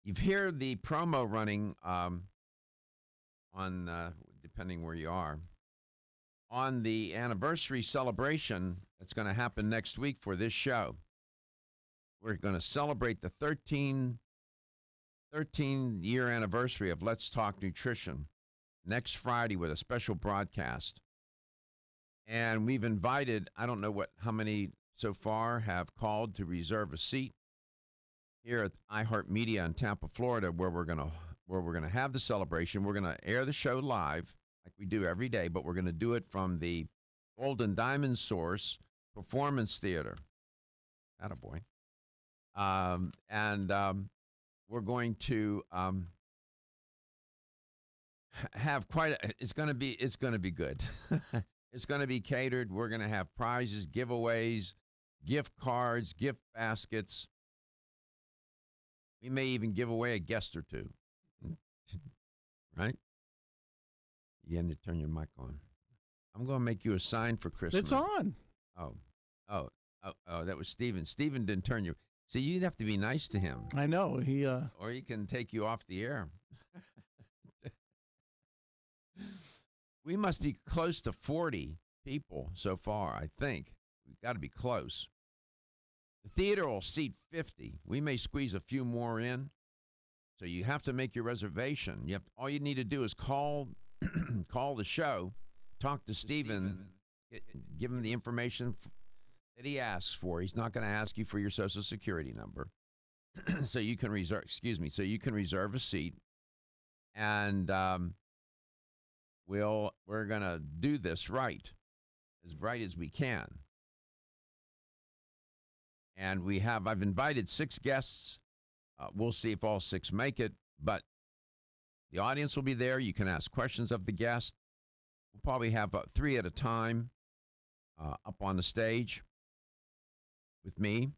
You've heard the promo running on, depending where you are, on the anniversary celebration that's going to happen next week for this show. We're going to celebrate the 13-year anniversary of Let's Talk Nutrition next Friday with a special broadcast. And we've invited, I don't know how many so far have called to reserve a seat here at iHeartMedia in Tampa, Florida, where we're going to have the celebration. We're going to air the show live like we do every day, but we're going to do it from the Golden Diamond Source Performance Theater. Attaboy. We're going to have it's going to be good. It's going to be catered. We're going to have prizes, giveaways, gift cards, gift baskets. We may even give away a guest or two. Right? You need to turn your mic on. I'm going to make you a sign for Christmas. It's on. Oh, that was Steven. Steven didn't turn you. See, you'd have to be nice to him. I know. Or he can take you off the air. We must be close to 40 people so far, I think. We've got to be close. The theater will seat 50. We may squeeze a few more in. So you have to make your reservation. All you need to do is call the show, talk to Steven, give him the information that he asks for. He's not going to ask you for your Social Security number. So you can reserve a seat. And we're going to do this right as we can. And I've invited 6 guests. We'll see if all 6 make it, but the audience will be there. You can ask questions of the guest. We'll probably have 3 at a time up on the stage with me,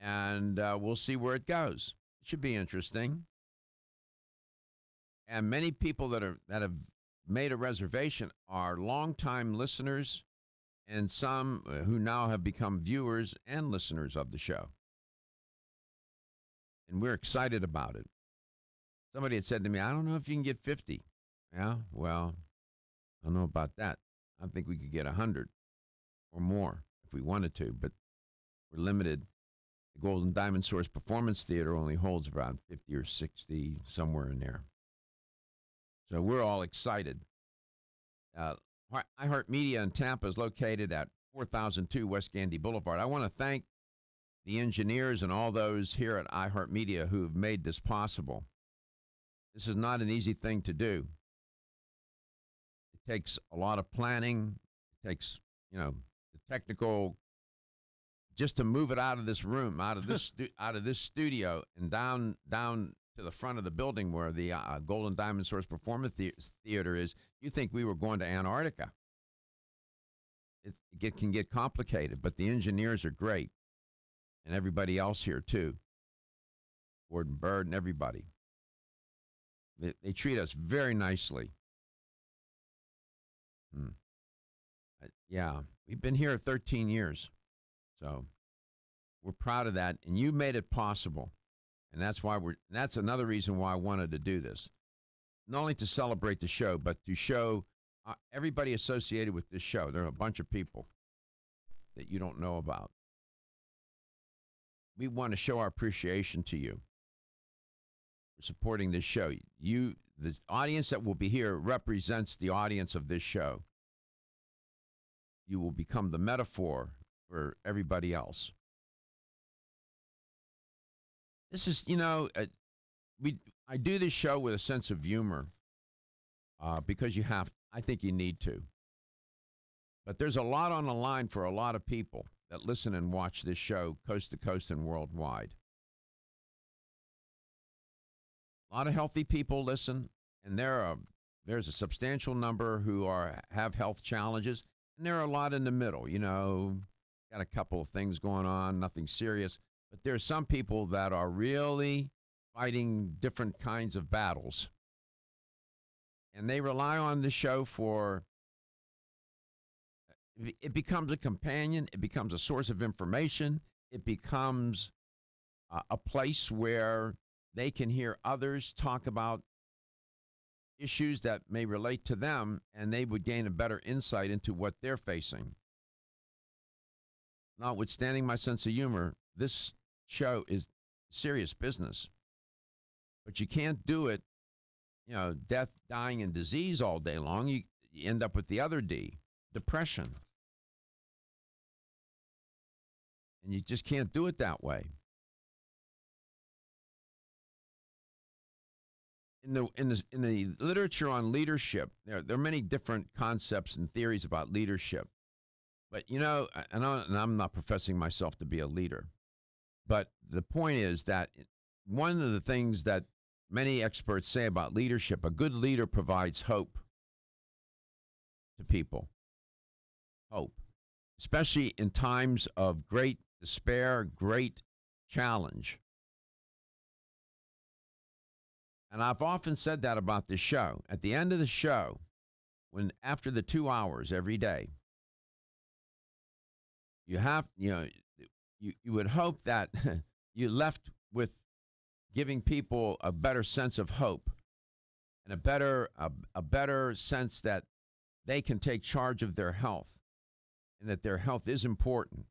and we'll see where it goes. It should be interesting. And many people that have made a reservation are longtime listeners, and some who now have become viewers and listeners of the show. And we're excited about it. Somebody had said to me, I don't know if you can get 50. Yeah, well, I don't know about that. I think we could get 100 or more if we wanted to, but we're limited. The Golden Diamond Source Performance Theater only holds around 50 or 60, somewhere in there. So we're all excited. iHeartMedia in Tampa is located at 4002 West Gandy Boulevard. I want to thank the engineers and all those here at iHeartMedia who have made this possible. This is not an easy thing to do. It takes a lot of planning. It takes, the technical, just to move it out of this room, out of this studio, and down to the front of the building where the Golden Diamond Source Performance Theater is. You think we were going to Antarctica. It can get complicated, but the engineers are great. And everybody else here, too. Gordon Bird and everybody. They treat us very nicely. Yeah, we've been here 13 years. So we're proud of that. And you made it possible. And that's another reason why I wanted to do this. Not only to celebrate the show, but to show everybody associated with this show. There are a bunch of people that you don't know about. We want to show our appreciation to you for supporting this show. The audience that will be here represents the audience of this show. You will become the metaphor for everybody else. This is, I do this show with a sense of humor because I think you need to. But there's a lot on the line for a lot of people that listen and watch this show coast to coast and worldwide. A lot of healthy people listen, and there's a substantial number who have health challenges, and there are a lot in the middle. Got a couple of things going on, nothing serious, but there's some people that are really fighting different kinds of battles, and they rely on the show for. It becomes a companion. It becomes a source of information. It becomes a place where they can hear others talk about issues that may relate to them, and they would gain a better insight into what they're facing. Notwithstanding my sense of humor, this show is serious business. But you can't do it, death, dying, and disease all day long. You end up with the other D, depression. And you just can't do it that way. In the literature on leadership, there are many different concepts and theories about leadership. But, and I'm not professing myself to be a leader. But the point is that one of the things that many experts say about leadership, a good leader provides hope to people. Hope. Especially in times of great despair, great challenge. And I've often said that about this show. At the end of the show, after the 2 hours every day, you would hope that you left with giving people a better sense of hope and a better sense that they can take charge of their health and that their health is important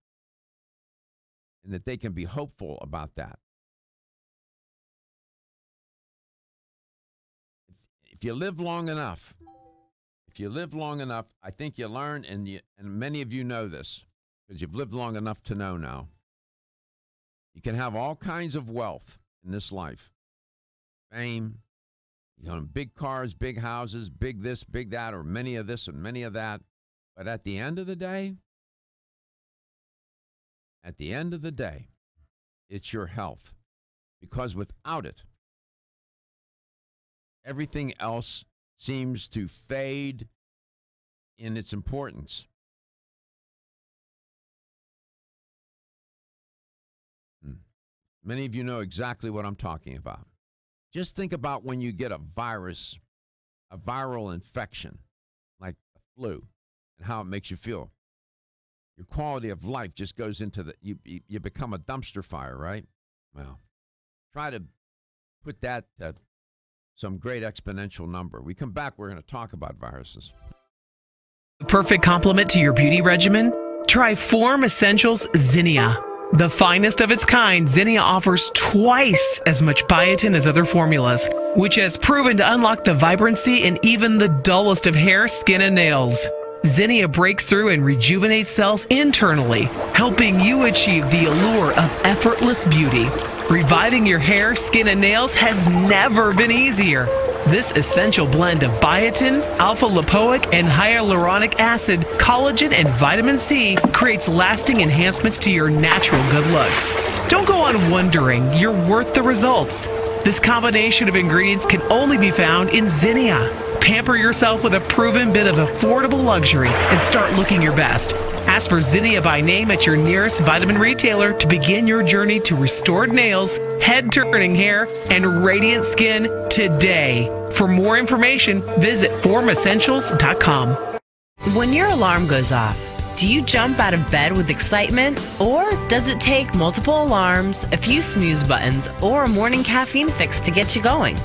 and that they can be hopeful about that. If you live long enough, I think you learn, and many of you know this because you've lived long enough to know now. You can have all kinds of wealth in this life, fame, big cars, big houses, big this, big that, or many of this and many of that. But at the end of the day, it's your health, because without it, everything else seems to fade in its importance. Many of you know exactly what I'm talking about. Just think about when you get a virus, a viral infection, like the flu, and how it makes you feel. Your quality of life just goes into you become a dumpster fire, right? Well, try to put that to some great exponential number. We come back, we're going to talk about viruses. Perfect complement to your beauty regimen? Try Form Essentials Zinnia. The finest of its kind, Zinnia offers twice as much biotin as other formulas, which has proven to unlock the vibrancy in even the dullest of hair, skin, and nails. Zinnia breaks through and rejuvenates cells internally, helping you achieve the allure of effortless beauty. Reviving your hair, skin, and nails has never been easier. This essential blend of biotin, alpha-lipoic, and hyaluronic acid, collagen, and vitamin C creates lasting enhancements to your natural good looks. Don't go on wondering, you're worth the results. This combination of ingredients can only be found in Zinnia. Pamper yourself with a proven bit of affordable luxury and start looking your best. Ask for Zinnia by name at your nearest vitamin retailer to begin your journey to restored nails, head-turning hair, and radiant skin today. For more information, visit formessentials.com. When your alarm goes off, do you jump out of bed with excitement? Or does it take multiple alarms, a few snooze buttons, or a morning caffeine fix to get you going?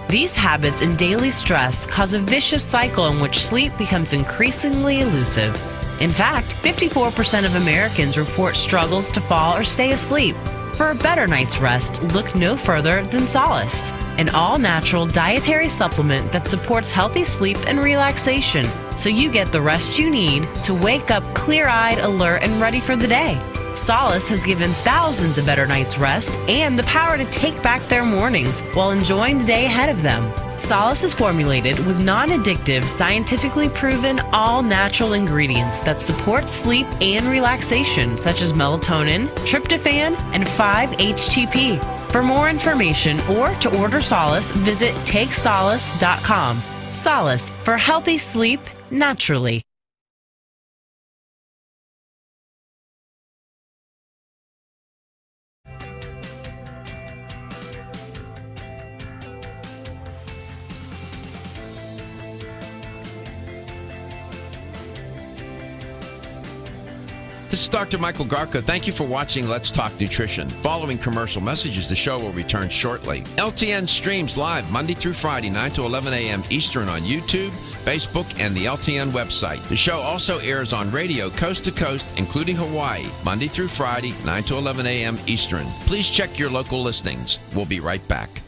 These habits and daily stress cause a vicious cycle in which sleep becomes increasingly elusive. In fact, 54% of Americans report struggles to fall or stay asleep. For a better night's rest, look no further than Solace, an all-natural dietary supplement that supports healthy sleep and relaxation, so you get the rest you need to wake up clear-eyed, alert, and ready for the day. Solace has given thousands a better night's rest and the power to take back their mornings while enjoying the day ahead of them. Solace is formulated with non-addictive, scientifically proven, all-natural ingredients that support sleep and relaxation, such as melatonin, tryptophan, and 5-HTP. For more information or to order Solace, visit takesolace.com. Solace for healthy sleep naturally. This This is Dr. Michael Garko. Thank you for watching Let's Talk Nutrition. Following commercial messages, the show will return shortly. LTN streams live Monday through Friday, 9 to 11 a.m. Eastern on YouTube, Facebook, and the LTN website. The show also airs on radio coast to coast, including Hawaii, Monday through Friday, 9 to 11 a.m. Eastern. Please check your local listings. We'll be right back.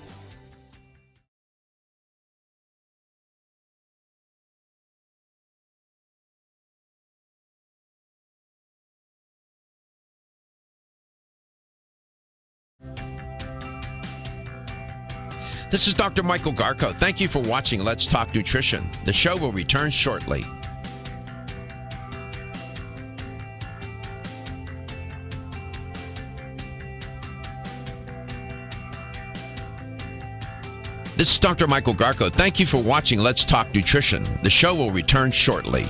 This is Dr. Michael Garko. Thank you for watching Let's Talk Nutrition. The show will return shortly. This is Dr. Michael Garko. Thank you for watching Let's Talk Nutrition. The show will return shortly.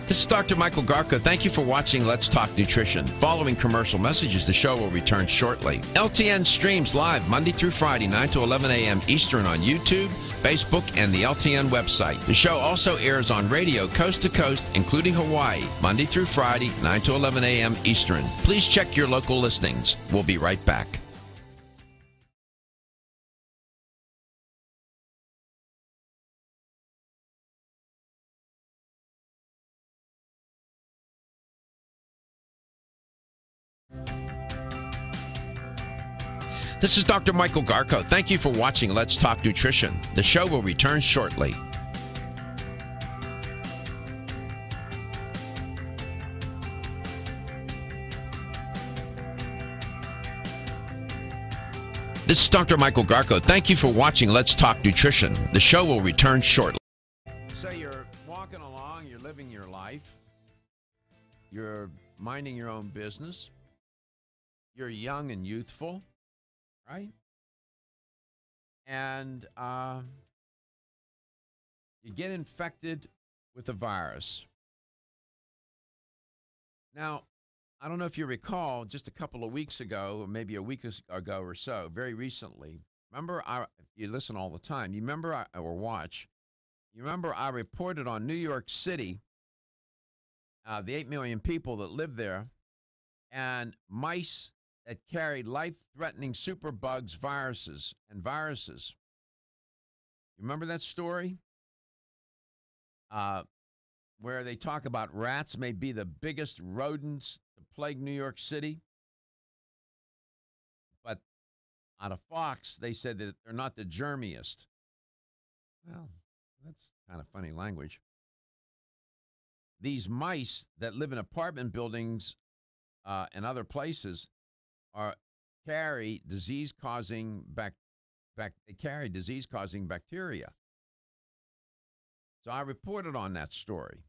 This is Dr. Michael Garko. Thank you for watching Let's Talk Nutrition. Following commercial messages, the show will return shortly. LTN streams live Monday through Friday, 9 to 11 a.m. Eastern on YouTube, Facebook, and the LTN website. The show also airs on radio coast to coast, including Hawaii, Monday through Friday, 9 to 11 a.m. Eastern. Please check your local listings. We'll be right back. This is Dr. Michael Garko. Thank you for watching Let's Talk Nutrition. The show will return shortly. This is Dr. Michael Garko. Thank you for watching Let's Talk Nutrition. The show will return shortly. So you're walking along, you're living your life, you're minding your own business, you're young and youthful, right? And you get infected with a virus. Now, I don't know if you recall, just a couple of weeks ago, or maybe a week ago or so, very recently, remember, if you listen all the time, you remember, or watch, you remember I reported on New York City, the 8 million people that live there, and mice that carried life-threatening superbugs, viruses. You remember that story? Where they talk about rats may be the biggest rodents to plague New York City. But on a fox, they said that they're not the germiest. Well, that's kind of funny language. These mice that live in apartment buildings and other places carry disease-causing bacteria. So I reported on that story.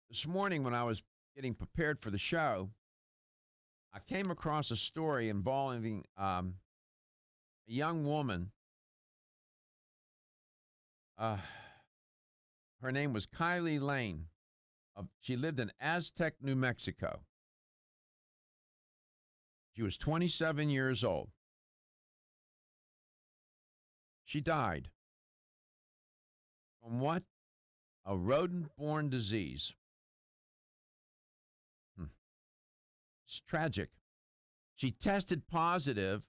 This morning when I was getting prepared for the show, I came across a story involving a young woman. Her name was Kylie Lane. She lived in Aztec, New Mexico. She was 27 years old. She died. From what? A rodent-borne disease. It's tragic. She tested positive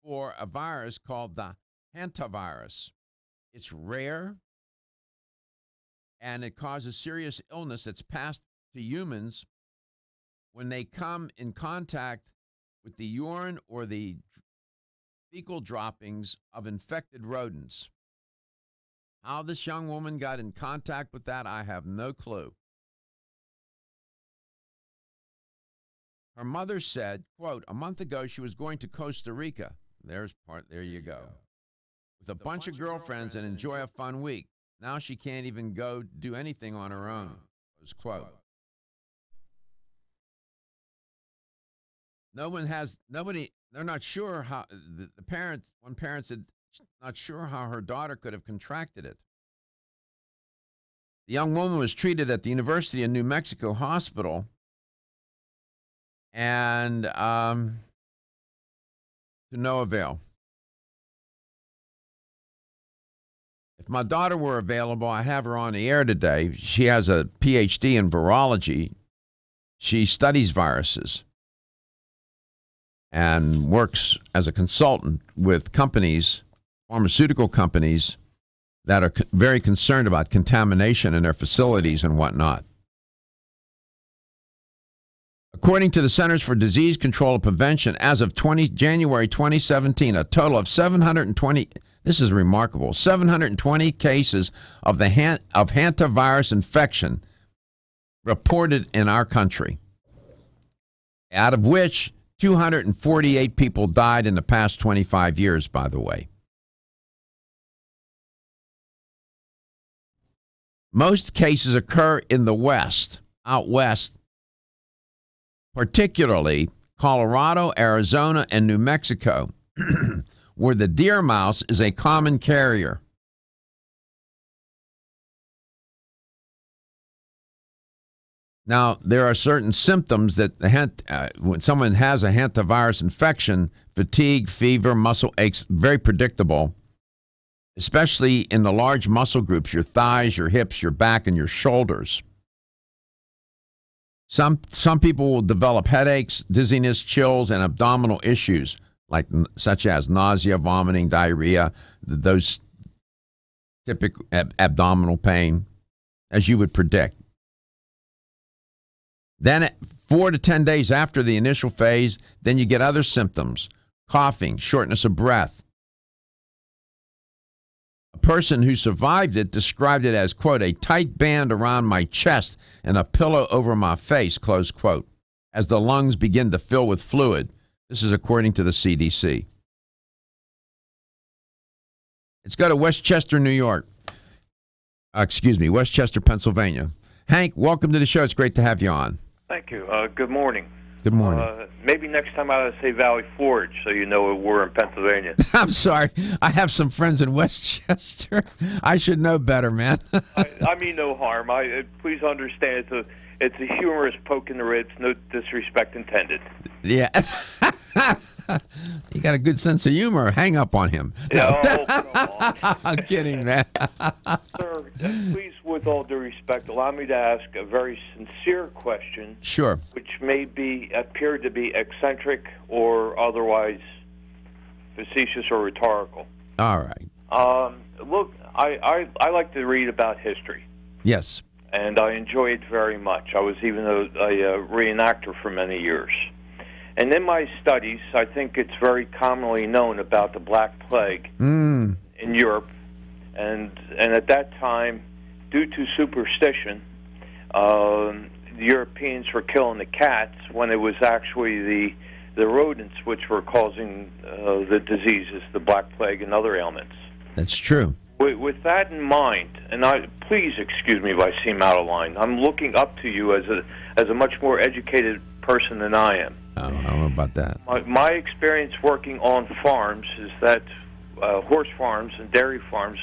for a virus called the hantavirus. It's rare, and it causes serious illness that's passed to humans when they come in contact with the urine or the fecal droppings of infected rodents. How this young woman got in contact with that, I have no clue. Her mother said, quote, a month ago she was going to Costa Rica. There you go. With a bunch of girlfriends and enjoy a fun week. Now she can't even go do anything on her own. Close quote. They're not sure how, one parent said, not sure how her daughter could have contracted it. The young woman was treated at the University of New Mexico Hospital and to no avail. If my daughter were available, I have her on the air today. She has a PhD in virology. She studies viruses and works as a consultant with companies, pharmaceutical companies, that are very concerned about contamination in their facilities and whatnot. According to the Centers for Disease Control and Prevention, as of January 2017, a total of 720, this is remarkable, 720 cases of hantavirus infection reported in our country, out of which 248 people died in the past 25 years, by the way. Most cases occur in the West, out West, particularly Colorado, Arizona, and New Mexico, where the deer mouse is a common carrier. Now, there are certain symptoms that when someone has a hantavirus infection, fatigue, fever, muscle aches, very predictable, especially in the large muscle groups, your thighs, your hips, your back, and your shoulders. Some people will develop headaches, dizziness, chills, and abdominal issues, such as nausea, vomiting, diarrhea, those typical abdominal pain, as you would predict. Then 4 to 10 days after the initial phase, then you get other symptoms, coughing, shortness of breath. A person who survived it described it as, quote, a tight band around my chest and a pillow over my face, close quote, as the lungs begin to fill with fluid. This is according to the CDC. Let's go to Westchester, New York. Westchester, Pennsylvania. Hank, welcome to the show. It's great to have you on. Thank you. Good morning. Good morning. Maybe next time I ought to say Valley Forge so you know we're in Pennsylvania. I'm sorry. I have some friends in Westchester. I should know better, man. I mean no harm. Please understand it's a humorous poke in the ribs, no disrespect intended. Yeah. You got a good sense of humor. Hang up on him. Yeah, No. come on. I'm kidding, man. Sir, please, with all due respect, allow me to ask a very sincere question. Sure. Which may appear to be eccentric or otherwise facetious or rhetorical. All right. Look, I like to read about history. Yes. And I enjoy it very much. I was even a reenactor for many years. And in my studies, I think it's very commonly known about the Black Plague in Europe. And at that time, due to superstition, the Europeans were killing the cats when it was actually the rodents which were causing the diseases, the Black Plague and other ailments. That's true. With that in mind, and please excuse me if I seem out of line, I'm looking up to you as a much more educated person than I am. I don't know about that. My experience working on farms is that horse farms and dairy farms,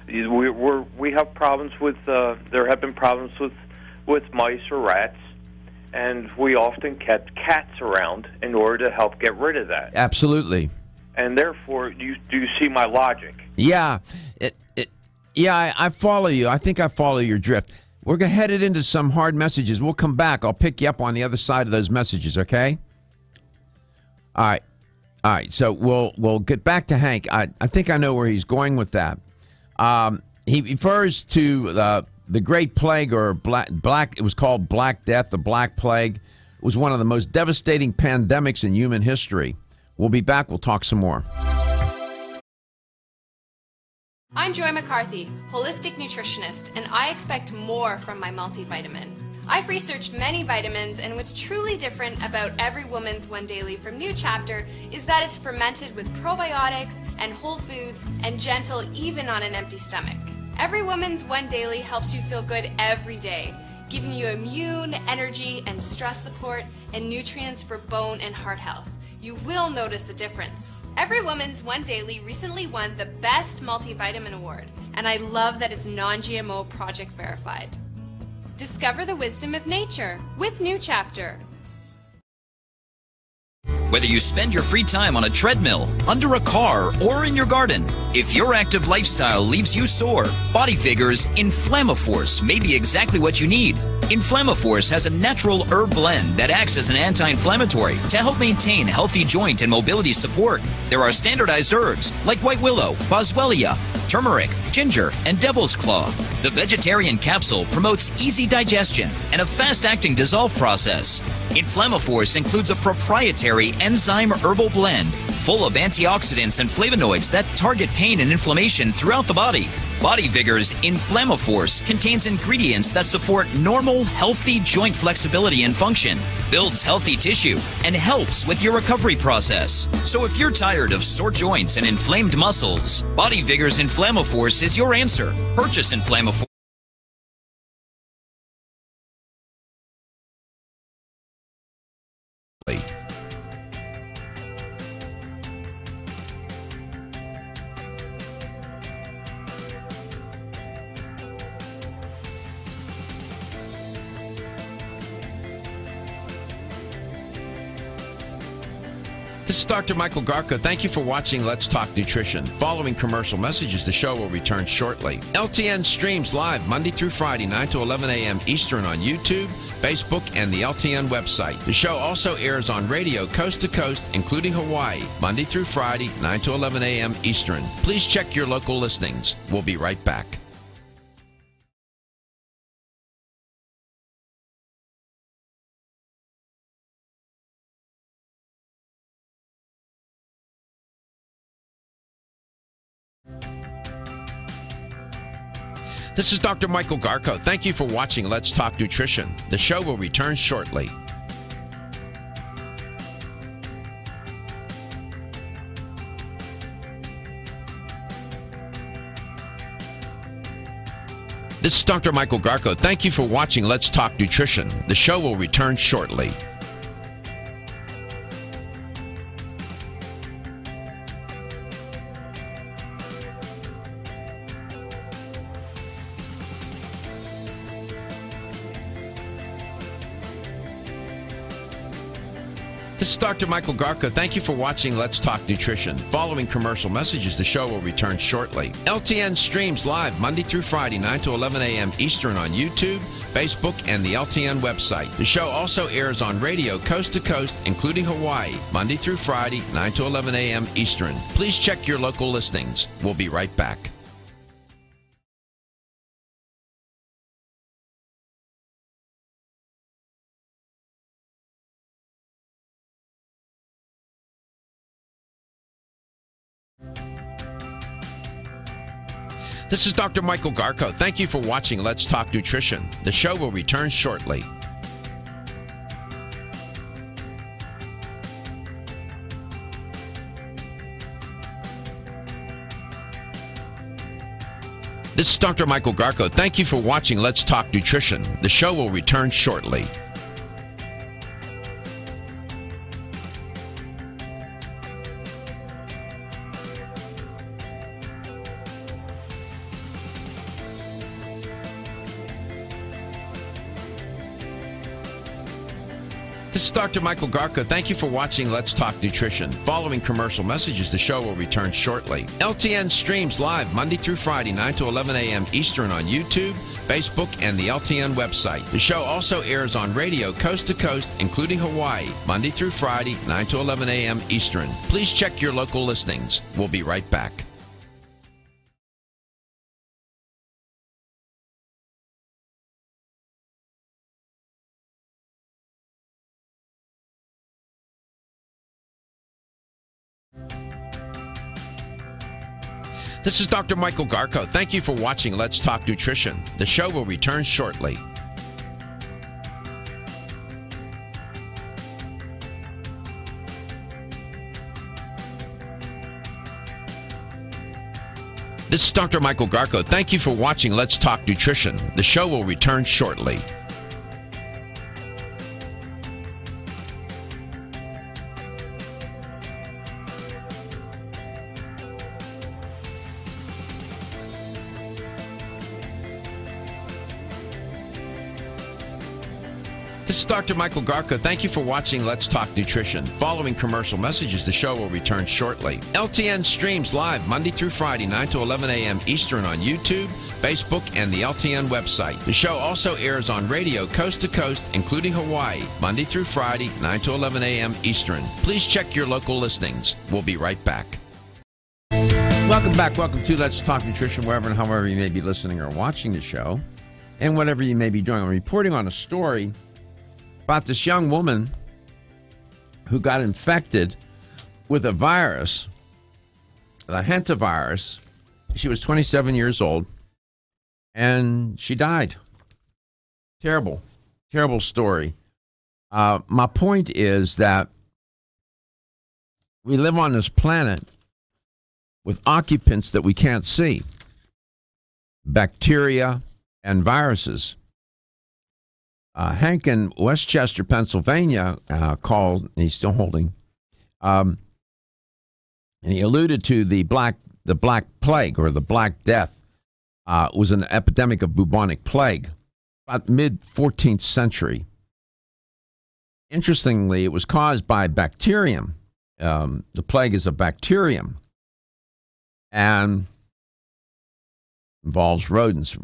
we have problems with. There have been problems with mice or rats, and we often kept cats around in order to help get rid of that. Absolutely. And therefore, do you see my logic? Yeah. I follow you. I think I follow your drift. We're headed into some hard messages. We'll come back. I'll pick you up on the other side of those messages, okay? All right. So we'll get back to Hank. I think I know where he's going with that. He refers to the Great Plague, or Black. It was called Black Death. The Black Plague was one of the most devastating pandemics in human history. We'll be back. We'll talk some more. I'm Joy McCarthy, holistic nutritionist, and I expect more from my multivitamin. I've researched many vitamins, and what's truly different about Every Woman's One Daily from New Chapter is that it's fermented with probiotics and whole foods and gentle even on an empty stomach. Every Woman's One Daily helps you feel good every day, giving you immune, energy, and stress support, and nutrients for bone and heart health. You will notice a difference. Every Woman's One Daily recently won the Best Multivitamin Award, and I love that it's non-GMO project verified. Discover the wisdom of nature with New Chapter. Whether you spend your free time on a treadmill, under a car, or in your garden, if your active lifestyle leaves you sore, Body Vigor's Inflammaforce may be exactly what you need. Inflammaforce has a natural herb blend that acts as an anti-inflammatory to help maintain healthy joint and mobility support. There are standardized herbs like white willow, boswellia, turmeric, ginger, and devil's claw. The vegetarian capsule promotes easy digestion and a fast-acting dissolve process. Inflammaforce includes a proprietary enzyme herbal blend full of antioxidants and flavonoids that target pain and inflammation throughout the body. Body Vigor's Inflammaforce contains ingredients that support normal, healthy joint flexibility and function, builds healthy tissue, and helps with your recovery process. So if you're tired of sore joints and inflamed muscles, Body Vigor's Inflammaforce is your answer. Purchase Inflammaforce. This is Dr. Michael Garko. Thank you for watching Let's Talk Nutrition. Following commercial messages, the show will return shortly. LTN streams live Monday through Friday, 9 to 11 a.m. Eastern on YouTube, Facebook, and the LTN website. The show also airs on radio coast to coast, including Hawaii, Monday through Friday, 9 to 11 a.m. Eastern. Please check your local listings. We'll be right back. This is Dr. Michael Garko. Thank you for watching Let's Talk Nutrition. The show will return shortly. This is Dr. Michael Garko. Thank you for watching Let's Talk Nutrition. The show will return shortly. This is Dr. Michael Garko. Thank you for watching Let's Talk Nutrition. Following commercial messages, the show will return shortly. LTN streams live Monday through Friday, 9 to 11 a.m. Eastern on YouTube, Facebook, and the LTN website. The show also airs on radio coast to coast, including Hawaii, Monday through Friday, 9 to 11 a.m. Eastern. Please check your local listings. We'll be right back. This is Dr. Michael Garko. Thank you for watching Let's Talk Nutrition. The show will return shortly. This is Dr. Michael Garko. Thank you for watching Let's Talk Nutrition. The show will return shortly. This is Dr. Michael Garko. Thank you for watching Let's Talk Nutrition. Following commercial messages, the show will return shortly. LTN streams live Monday through Friday, 9 to 11 a.m. Eastern on YouTube, Facebook, and the LTN website. The show also airs on radio coast to coast, including Hawaii, Monday through Friday, 9 to 11 a.m. Eastern. Please check your local listings. We'll be right back. This is Dr. Michael Garko. Thank you for watching Let's Talk Nutrition. The show will return shortly. This is Dr. Michael Garko. Thank you for watching Let's Talk Nutrition. The show will return shortly. This is Dr. Michael Garko. Thank you for watching Let's Talk Nutrition. Following commercial messages, the show will return shortly. LTN streams live Monday through Friday, 9 to 11 a.m. Eastern on YouTube, Facebook, and the LTN website. The show also airs on radio coast to coast, including Hawaii, Monday through Friday, 9 to 11 a.m. Eastern. Please check your local listings. We'll be right back. Welcome back. Welcome to Let's Talk Nutrition, wherever and however you may be listening or watching the show, and whatever you may be doing. I'm reporting on a story about this young woman who got infected with a virus, the hantavirus. She was 27 years old, and she died. Terrible, terrible story. My point is that we live on this planet with occupants that we can't see, bacteria and viruses. Hank in Westchester, Pennsylvania, called, and he's still holding, and he alluded to the Black Plague, or the Black Death. Was an epidemic of bubonic plague about mid-14th century. Interestingly, it was caused by bacterium. The plague is a bacterium and involves rodents.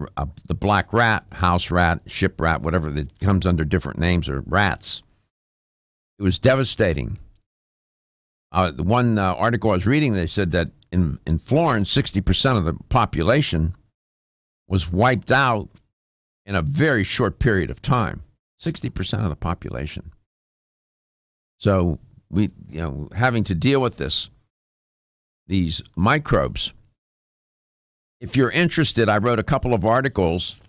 The black rat, house rat, ship rat, whatever that comes under different names, or rats. It was devastating. The one article I was reading, they said that in Florence, 60% of the population was wiped out in a very short period of time. 60% of the population. So we, having to deal with these microbes. If you're interested, I wrote a couple of articles.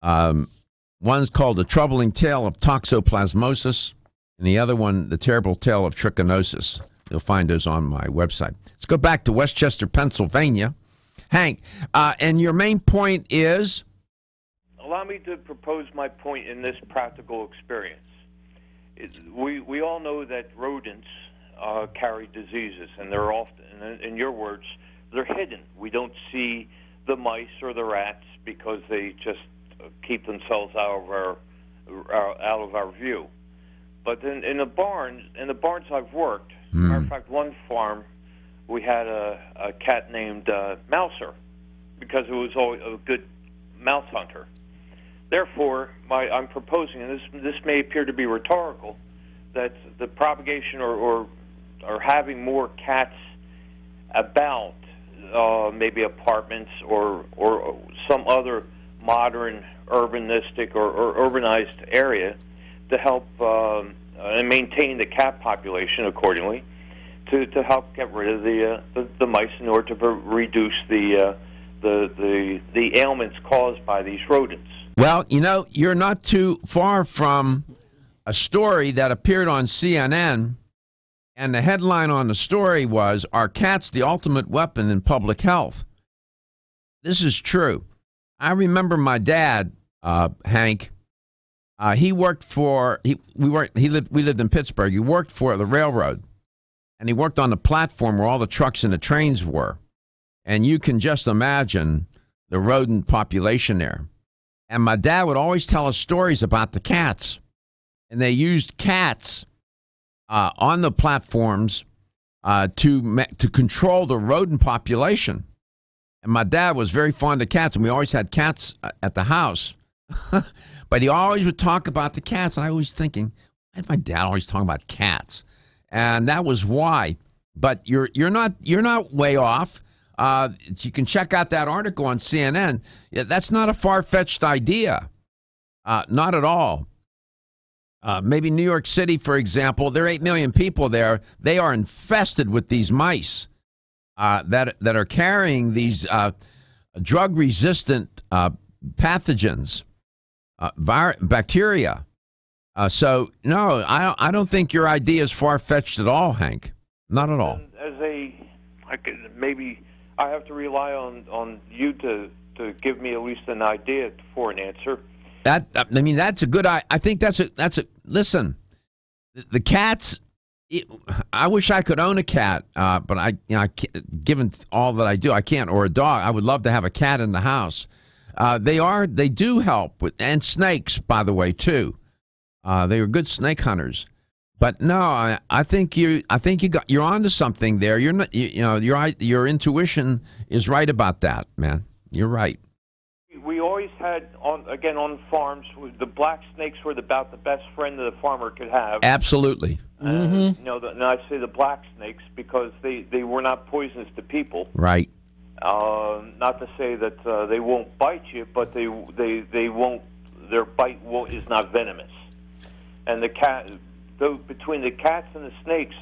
One's called The Troubling Tale of Toxoplasmosis, and the other one, The Terrible Tale of Trichinosis. You'll find those on my website. Let's go back to Westchester, Pennsylvania. Hank, and your main point is? Allow me to propose my point in this practical experience. We all know that rodents carry diseases, and they're often, in your words, they're hidden. We don't see the mice or the rats because they just keep themselves out of our view. But in the barns I've worked, matter of fact, one farm, we had a cat named Mouser because it was always a good mouse hunter. Therefore, I'm proposing, and this may appear to be rhetorical, that the propagation or having more cats about maybe apartments or some other modern urbanistic or urbanized area to help and maintain the cat population accordingly, to help get rid of the mice in order to reduce the ailments caused by these rodents. Well, you're not too far from a story that appeared on CNN, and the headline on the story was, "Are Cats the Ultimate Weapon in Public Health?" This is true. I remember my dad, Hank. He worked for we lived in Pittsburgh. He worked for the railroad, and he worked on the platform where all the trucks and the trains were. And you can just imagine the rodent population there. And my dad would always tell us stories about the cats, and they used cats on the platforms to control the rodent population. And my dad was very fond of cats, and we always had cats at the house. But he always would talk about the cats. And I was thinking, why is my dad always talking about cats? And that was why. But you're not way off. You can check out that article on CNN. Yeah, that's not a far-fetched idea. Not at all. Maybe New York City, for example, there are 8 million people there. They are infested with these mice that are carrying these drug-resistant pathogens, bacteria. So, no, I don't think your idea is far-fetched at all, Hank. Not at all. Maybe I have to rely on you to give me at least an idea for an answer. That's a good. I think that's a. Listen, the cats. I wish I could own a cat, but I can't, given all that I do, I can't. Or a dog. I would love to have a cat in the house. They do help with, and snakes, by the way, too. They were good snake hunters. But no, I think you're onto something there. You're not, your intuition is right about that, man. You're right. We always had on farms, the black snakes were about the best friend that a farmer could have. Absolutely. And I say the black snakes because they were not poisonous to people. Right. Not to say that they won't bite you, but they won't. Their bite is not venomous. And between the cats and the snakes,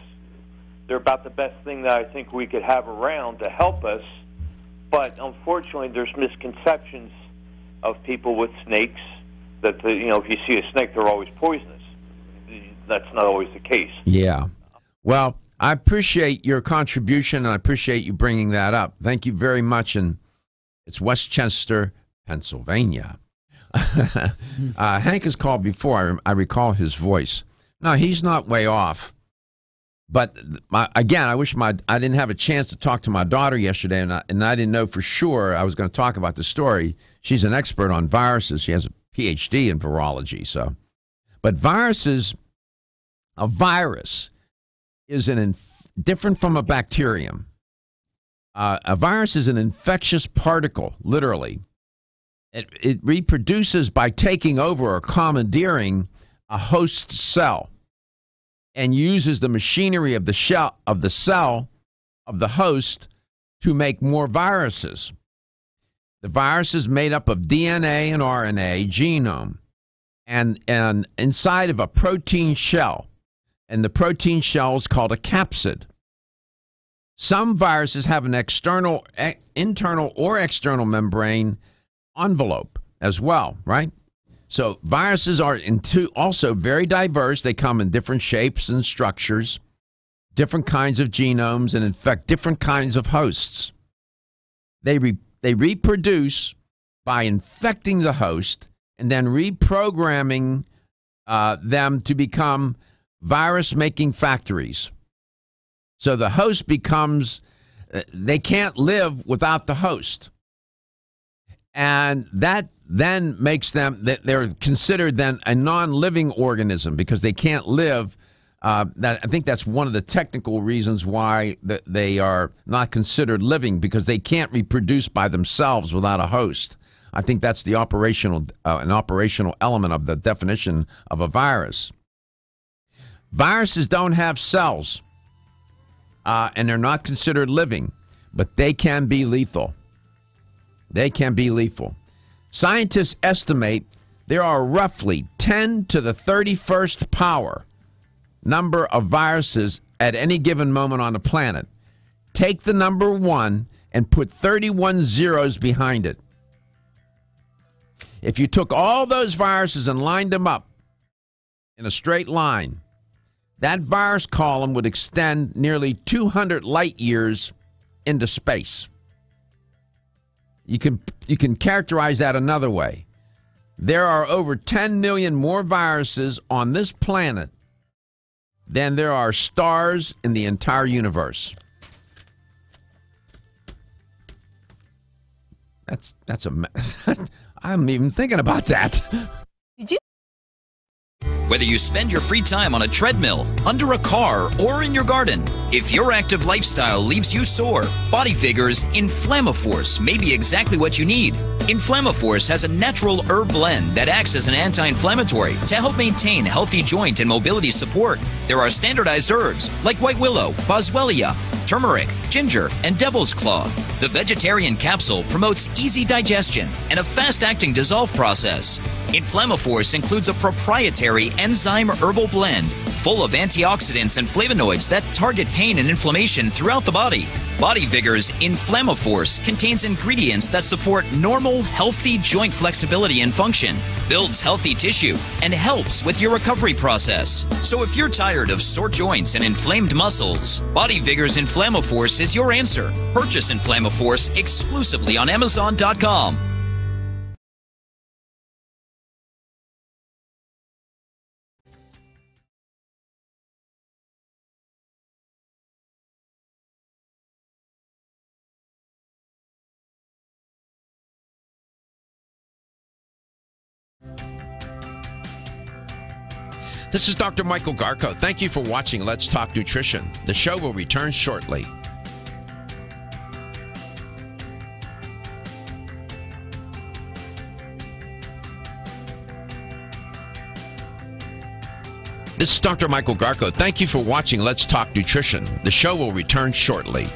they're about the best thing that I think we could have around to help us. But unfortunately, there's misconceptions of people with snakes that if you see a snake, they're always poisonous. That's not always the case. Yeah. Well, I appreciate your contribution, and I appreciate you bringing that up. Thank you very much. And it's Westchester, Pennsylvania. Hank has called before. I recall his voice. No, he's not way off. But again, I wish I didn't have a chance to talk to my daughter yesterday, and I didn't know for sure I was going to talk about the story. She's an expert on viruses. She has a PhD in virology. But a virus is different from a bacterium. A virus is an infectious particle, literally. It reproduces by taking over or commandeering a host cell and uses the machinery of the cell of the host to make more viruses. The virus is made up of DNA and RNA genome and inside of a protein shell. And the protein shell is called a capsid. Some viruses have an internal or external membrane envelope as well, right? So viruses are also very diverse. They come in different shapes and structures, different kinds of genomes, and infect different kinds of hosts. They reproduce by infecting the host and then reprogramming them to become virus-making factories. So the host they can't live without the host. And that then makes them, they're considered then a non-living organism because they can't live. I think that's one of the technical reasons why they are not considered living, because they can't reproduce by themselves without a host. I think that's the an operational element of the definition of a virus. Viruses don't have cells, and they're not considered living, but they can be lethal. They can be lethal. Scientists estimate there are roughly 10 to the 31st power number of viruses at any given moment on the planet. Take the number 1 and put 31 zeros behind it. If you took all those viruses and lined them up in a straight line, that virus column would extend nearly 200 light years into space. You can characterize that another way. There are over 10 million more viruses on this planet than there are stars in the entire universe. That's I'm even thinking about that. Did you? Whether you spend your free time on a treadmill, under a car, or in your garden, if your active lifestyle leaves you sore, Body Vigor's Inflammaforce may be exactly what you need. Inflammaforce has a natural herb blend that acts as an anti-inflammatory to help maintain healthy joint and mobility support. There are standardized herbs like white willow, boswellia, turmeric, ginger, and devil's claw. The vegetarian capsule promotes easy digestion and a fast-acting dissolve process. Inflammaforce includes a proprietary enzyme herbal blend full of antioxidants and flavonoids that target pain and inflammation throughout the body. Body Vigor's Inflammaforce contains ingredients that support normal, healthy joint flexibility and function, builds healthy tissue, and helps with your recovery process. So if you're tired of sore joints and inflamed muscles, Body Vigor's Inflammaforce is your answer. Purchase Inflammaforce exclusively on Amazon.com. This is Dr. Michael Garko. Thank you for watching Let's Talk Nutrition. The show will return shortly. This is Dr. Michael Garko. Thank you for watching Let's Talk Nutrition. The show will return shortly.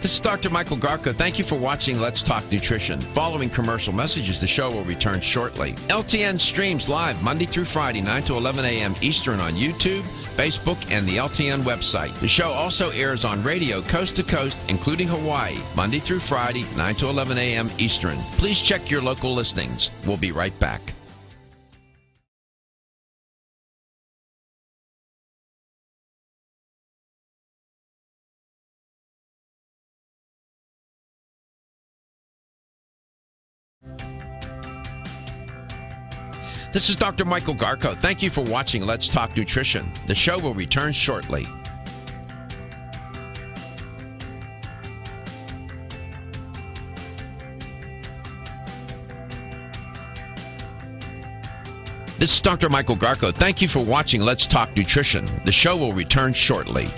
This is Dr. Michael Garko. Thank you for watching Let's Talk Nutrition. Following commercial messages, the show will return shortly. LTN streams live Monday through Friday, 9 to 11 a.m. Eastern on YouTube, Facebook, and the LTN website. The show also airs on radio coast to coast, including Hawaii, Monday through Friday, 9 to 11 a.m. Eastern. Please check your local listings. We'll be right back. This is Dr. Michael Garko. Thank you for watching Let's Talk Nutrition. The show will return shortly. This is Dr. Michael Garko. Thank you for watching Let's Talk Nutrition. The show will return shortly.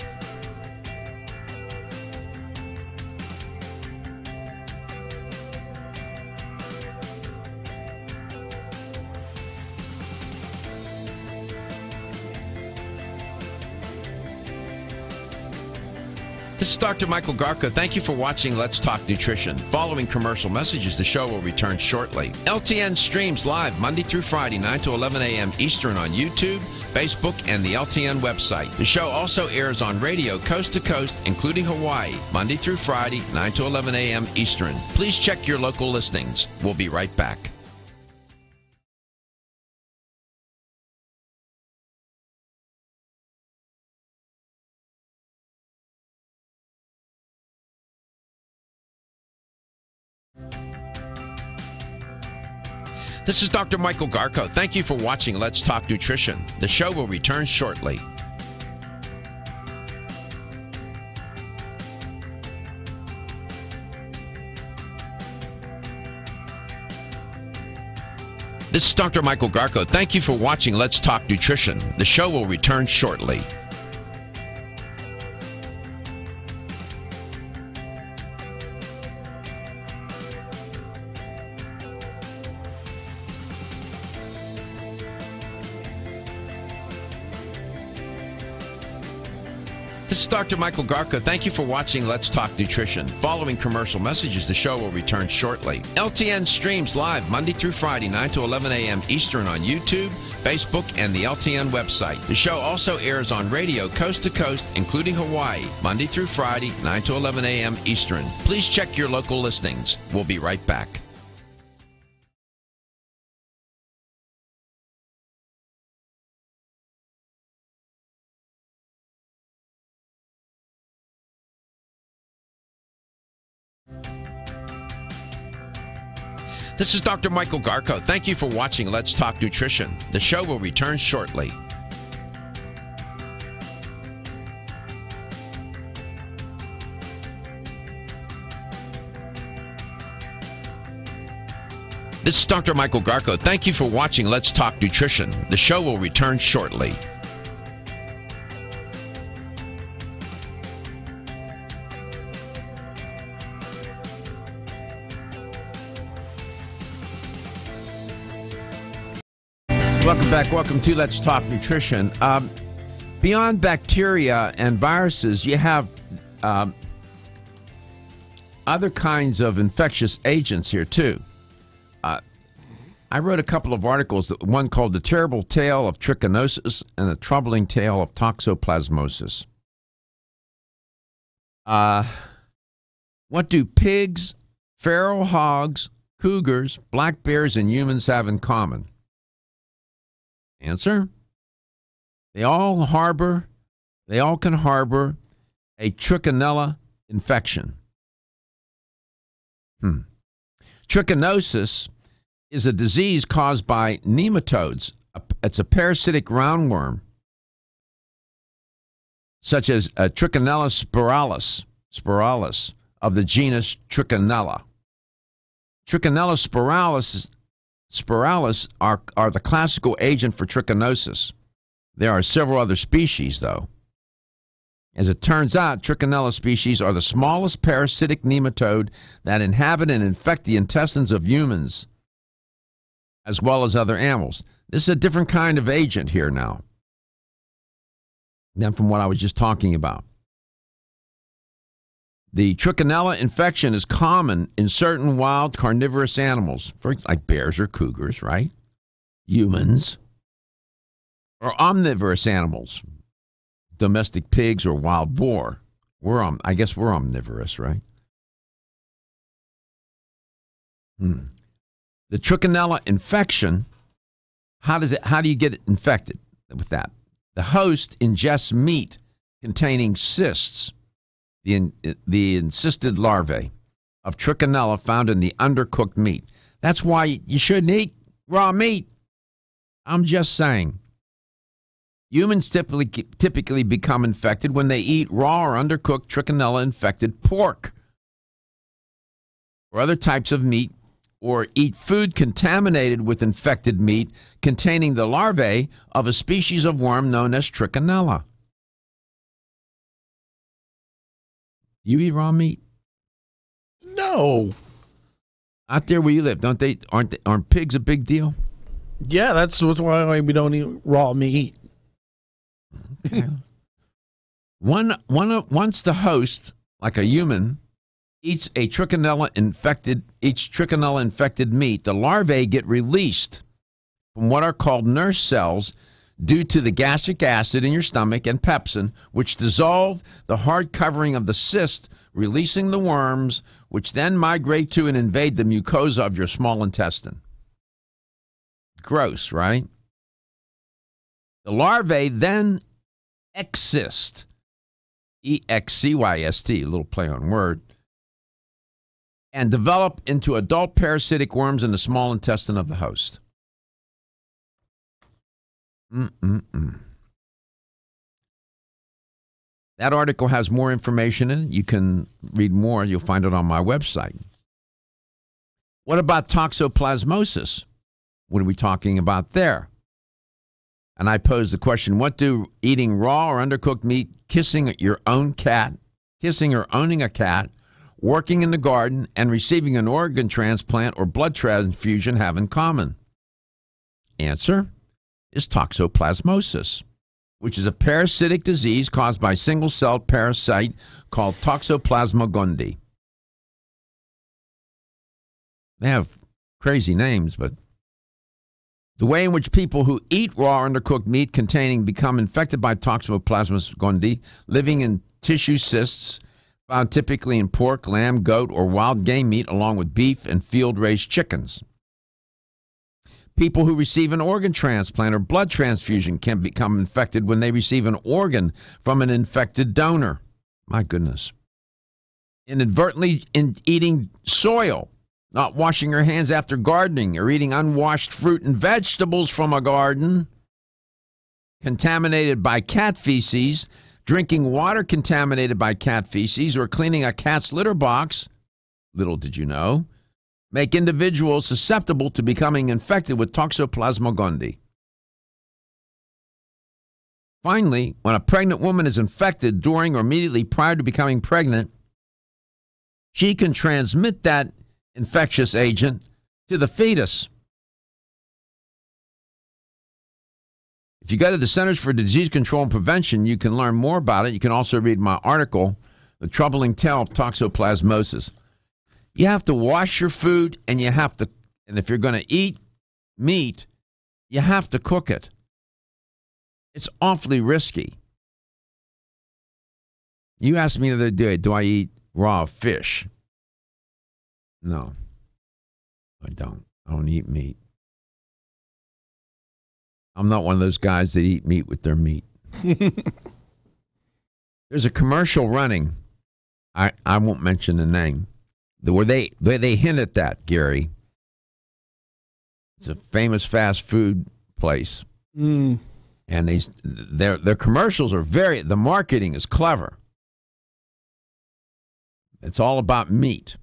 This is Dr. Michael Garko. Thank you for watching Let's Talk Nutrition. Following commercial messages, the show will return shortly. LTN streams live Monday through Friday, 9 to 11 a.m. Eastern on YouTube, Facebook, and the LTN website. The show also airs on radio coast to coast, including Hawaii, Monday through Friday, 9 to 11 a.m. Eastern. Please check your local listings. We'll be right back. This is Dr. Michael Garko. Thank you for watching Let's Talk Nutrition. The show will return shortly. This is Dr. Michael Garko. Thank you for watching Let's Talk Nutrition. The show will return shortly. This is Dr. Michael Garko. Thank you for watching Let's Talk Nutrition. Following commercial messages, the show will return shortly. LTN streams live Monday through Friday, 9 to 11 a.m. Eastern on YouTube, Facebook, and the LTN website. The show also airs on radio coast to coast, including Hawaii, Monday through Friday, 9 to 11 a.m. Eastern. Please check your local listings. We'll be right back. This is Dr. Michael Garko. Thank you for watching Let's Talk Nutrition. The show will return shortly. This is Dr. Michael Garko. Thank you for watching Let's Talk Nutrition. The show will return shortly. Welcome back. Welcome to Let's Talk Nutrition. Beyond bacteria and viruses, you have other kinds of infectious agents here, too. I wrote a couple of articles, one called The Terrible Tale of Trichinosis and The Troubling Tale of Toxoplasmosis. What do pigs, feral hogs, cougars, black bears, and humans have in common? Answer: they all can harbor a trichinella infection. Trichinosis is a disease caused by nematodes, it's a parasitic roundworm, such as Trichinella spiralis of the genus Trichinella. Trichinella spiralis are the classical agent for trichinosis. There are several other species, though. As it turns out, Trichinella species are the smallest parasitic nematode that inhabit and infect the intestines of humans, as well as other animals. This is a different kind of agent here now than from what I was just talking about. The Trichinella infection is common in certain wild carnivorous animals, like bears or cougars, right? Humans. Or omnivorous animals, domestic pigs or wild boar. I guess we're omnivorous, right? The Trichinella infection, how do you get infected with that? The host ingests meat containing cysts, the encysted larvae of Trichinella found in the undercooked meat. That's why you shouldn't eat raw meat. I'm just saying. Humans typically become infected when they eat raw or undercooked Trichinella-infected pork or other types of meat, or eat food contaminated with infected meat containing the larvae of a species of worm known as Trichinella. You eat raw meat? No. Out there where you live, aren't pigs a big deal? Yeah, that's why we don't eat raw meat. Okay. Once the host, like a human, eats Trichinella infected meat, the larvae get released from what are called nurse cells due to the gastric acid in your stomach and pepsin, which dissolve the hard covering of the cyst, releasing the worms, which then migrate to and invade the mucosa of your small intestine. Gross, right? The larvae then excyst, EXCYST, a little play on word, and develop into adult parasitic worms in the small intestine of the host. That article has more information in it. You can read more. You'll find it on my website. What about toxoplasmosis? What are we talking about there? And I pose the question, what do eating raw or undercooked meat, kissing your own cat, kissing or owning a cat, working in the garden, and receiving an organ transplant or blood transfusion have in common? Answer is toxoplasmosis, which is a parasitic disease caused by a single-celled parasite called Toxoplasma gondii. They have crazy names, but the way in which people who eat raw or undercooked meat become infected by Toxoplasma gondii, living in tissue cysts found typically in pork, lamb, goat, or wild game meat, along with beef and field-raised chickens. People who receive an organ transplant or blood transfusion can become infected when they receive an organ from an infected donor. My goodness. Inadvertently eating soil, not washing your hands after gardening, or eating unwashed fruit and vegetables from a garden, contaminated by cat feces, drinking water contaminated by cat feces, or cleaning a cat's litter box, little did you know, make individuals susceptible to becoming infected with Toxoplasma gondii. Finally, when a pregnant woman is infected during or immediately prior to becoming pregnant, she can transmit that infectious agent to the fetus. If you go to the Centers for Disease Control and Prevention, you can learn more about it. You can also read my article, The Troubling Tale of Toxoplasmosis. You have to wash your food, and if you're going to eat meat, you have to cook it. It's awfully risky. You asked me the other day, do I eat raw fish? No, I don't. I don't eat meat. I'm not one of those guys that eat meat with their meat. There's a commercial running. I won't mention the name. Where they hint at that, Gary. It's a famous fast food place. Mm. And their commercials are the marketing is clever. It's all about meat.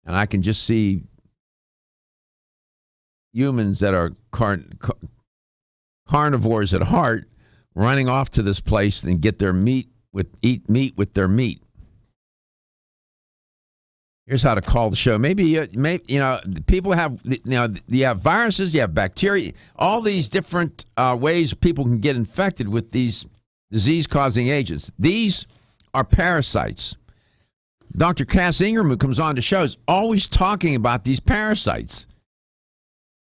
And I can just see humans that are carnivores at heart running off to this place and eat meat with their meat. Here's how to call the show. Maybe people have you have viruses, you have bacteria, all these different ways people can get infected with these disease-causing agents. These are parasites. Dr. Cass Ingram, who comes on the show, is always talking about these parasites,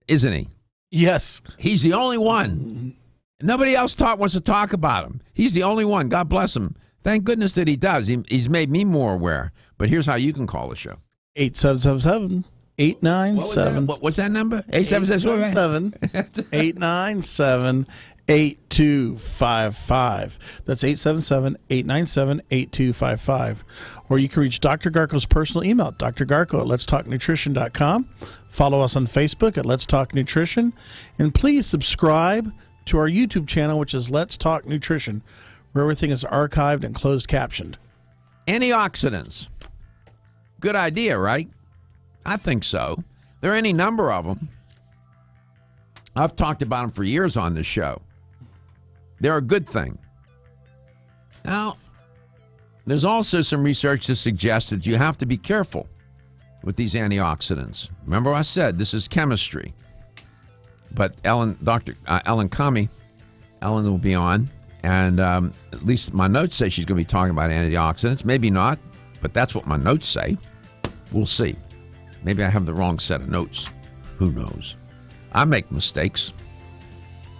isn't he? Yes. He's the only one. Nobody else wants to talk about him. He's the only one. God bless him. Thank goodness that he does. He's made me more aware. But here's how you can call the show. 877-897. What's that number? 877-897-8255. That's 877-897-8255. Or you can reach Dr. Garko's personal email, drgarko at letstalknutrition.com. Follow us on Facebook at Let's Talk Nutrition. And please subscribe to our YouTube channel, which is Let's Talk Nutrition, where everything is archived and closed captioned. Antioxidants. Good idea, right? I think so. There are any number of them. I've talked about them for years on this show. They're a good thing. Now, there's also some research that suggests that you have to be careful with these antioxidants. Remember I said this is chemistry. But Dr. Ellen Kamhi, Ellen will be on, and at least my notes say she's going to be talking about antioxidants. Maybe not, but that's what my notes say. We'll see. Maybe I have the wrong set of notes. Who knows? I make mistakes.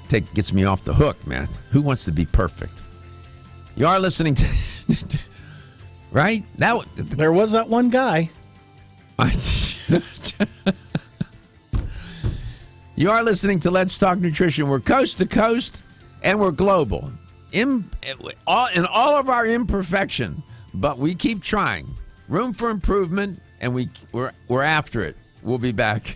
Gets me off the hook, man. Who wants to be perfect? You are listening to... right? There was that one guy. You are listening to Let's Talk Nutrition. We're coast to coast, and we're global. In all of our imperfection, but we keep trying. Room for improvement, and we're after it. We'll be back.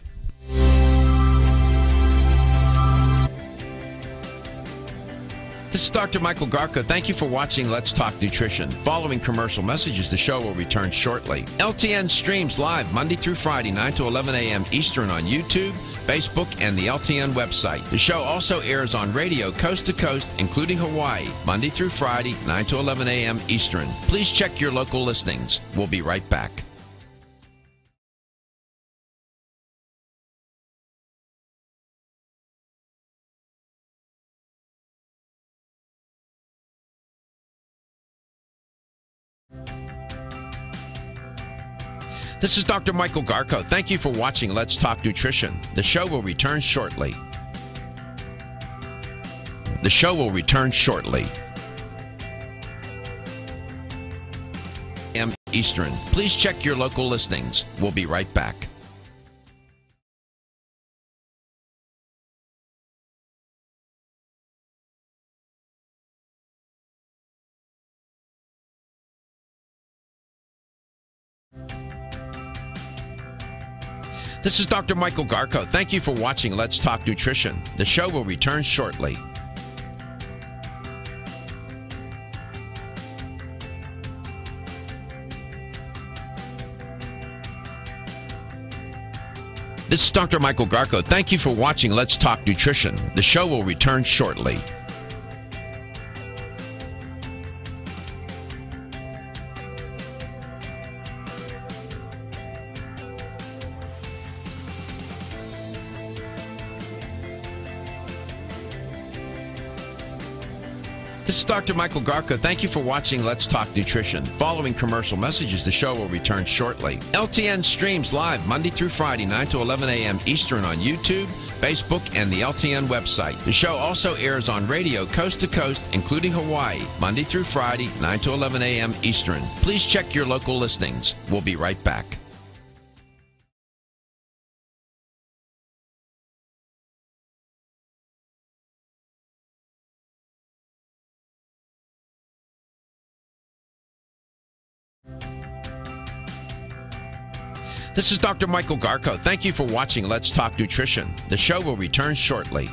This is Dr. Michael Garko. Thank you for watching Let's Talk Nutrition. Following commercial messages, the show will return shortly. LTN streams live Monday through Friday, 9 to 11 a.m. Eastern on YouTube, Facebook, and the LTN website. The show also airs on radio coast to coast, including Hawaii, Monday through Friday, 9 to 11 a.m. Eastern. Please check your local listings. We'll be right back. This is Dr. Michael Garko. Thank you for watching Let's Talk Nutrition. The show will return shortly. The show will return shortly. A.M. Eastern. Please check your local listings. We'll be right back. This is Dr. Michael Garko. Thank you for watching Let's Talk Nutrition. The show will return shortly. This is Dr. Michael Garko. Thank you for watching Let's Talk Nutrition. The show will return shortly. This is Dr. Michael Garko. Thank you for watching Let's Talk Nutrition. Following commercial messages, the show will return shortly. LTN streams live Monday through Friday, 9 to 11 a.m. Eastern on YouTube, Facebook, and the LTN website. The show also airs on radio coast to coast, including Hawaii, Monday through Friday, 9 to 11 a.m. Eastern. Please check your local listings. We'll be right back. This is Dr. Michael Garko. Thank you for watching Let's Talk Nutrition. The show will return shortly.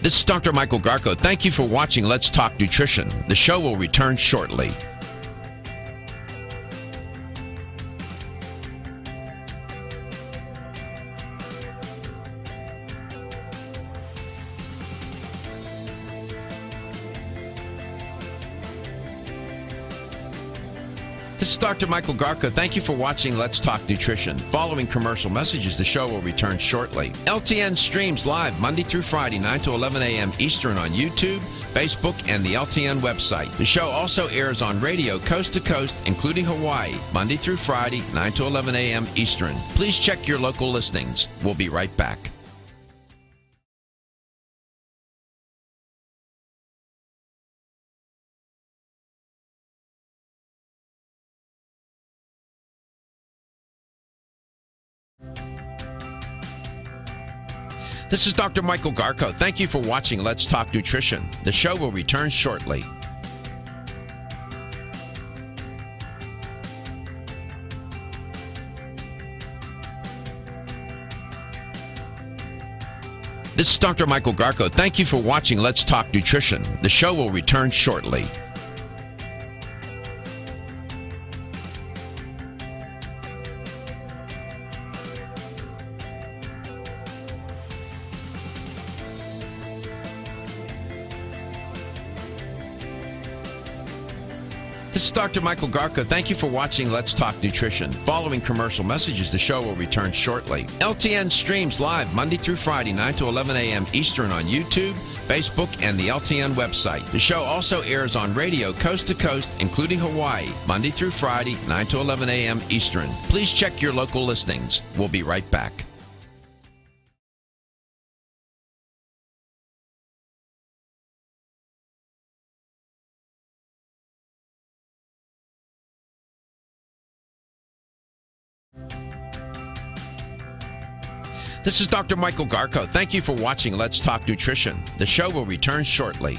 This is Dr. Michael Garko. Thank you for watching Let's Talk Nutrition. The show will return shortly. This is Dr. Michael Garko. Thank you for watching Let's Talk Nutrition. Following commercial messages, the show will return shortly. LTN streams live Monday through Friday, 9 to 11 a.m. Eastern on YouTube, Facebook, and the LTN website. The show also airs on radio coast to coast, including Hawaii, Monday through Friday, 9 to 11 a.m. Eastern. Please check your local listings. We'll be right back. This is Dr. Michael Garko. Thank you for watching Let's Talk Nutrition. The show will return shortly. This is Dr. Michael Garko. Thank you for watching Let's Talk Nutrition. The show will return shortly. This is Dr. Michael Garko. Thank you for watching Let's Talk Nutrition. Following commercial messages, the show will return shortly. LTN streams live Monday through Friday, 9 to 11 a.m. Eastern on YouTube, Facebook, and the LTN website. The show also airs on radio coast to coast, including Hawaii, Monday through Friday, 9 to 11 a.m. Eastern. Please check your local listings. We'll be right back. This is Dr. Michael Garko. Thank you for watching Let's Talk Nutrition. The show will return shortly.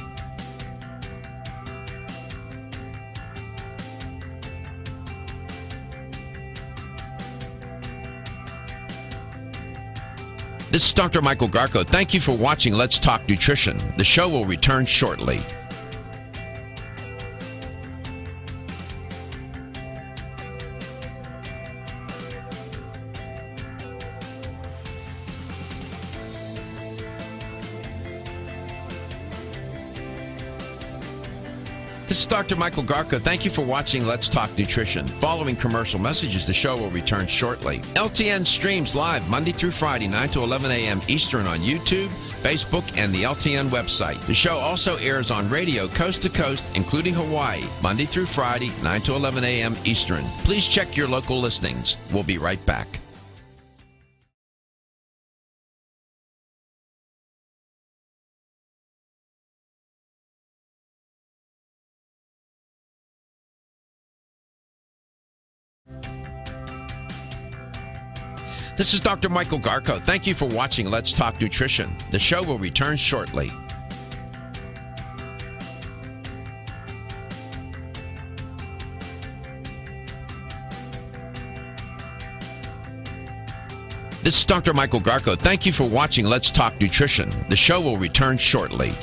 This is Dr. Michael Garko. Thank you for watching Let's Talk Nutrition. The show will return shortly. This is Dr. Michael Garko. Thank you for watching Let's Talk Nutrition. Following commercial messages, the show will return shortly. LTN streams live Monday through Friday, 9 to 11 a.m. Eastern on YouTube, Facebook, and the LTN website. The show also airs on radio coast to coast, including Hawaii, Monday through Friday, 9 to 11 a.m. Eastern. Please check your local listings. We'll be right back. This is Dr. Michael Garko. Thank you for watching Let's Talk Nutrition. The show will return shortly. This is Dr. Michael Garko. Thank you for watching Let's Talk Nutrition. The show will return shortly.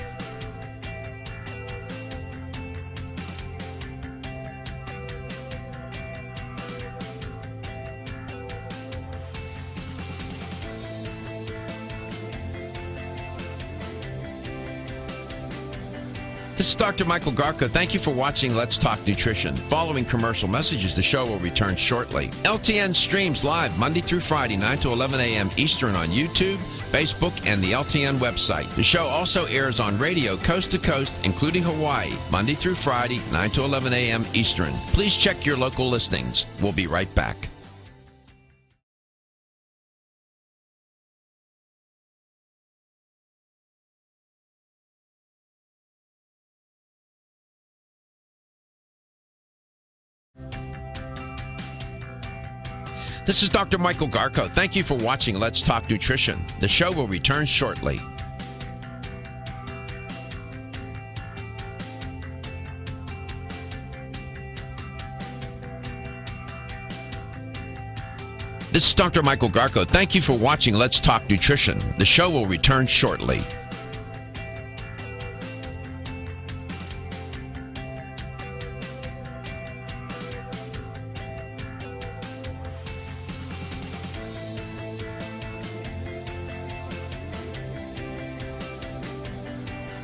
This is Dr. Michael Garko. Thank you for watching Let's Talk Nutrition. Following commercial messages, the show will return shortly. LTN streams live Monday through Friday, 9 to 11 a.m. Eastern on YouTube, Facebook, and the LTN website. The show also airs on radio coast to coast, including Hawaii, Monday through Friday, 9 to 11 a.m. Eastern. Please check your local listings. We'll be right back. This is Dr. Michael Garko. Thank you for watching Let's Talk Nutrition. The show will return shortly. This is Dr. Michael Garko. Thank you for watching Let's Talk Nutrition. The show will return shortly.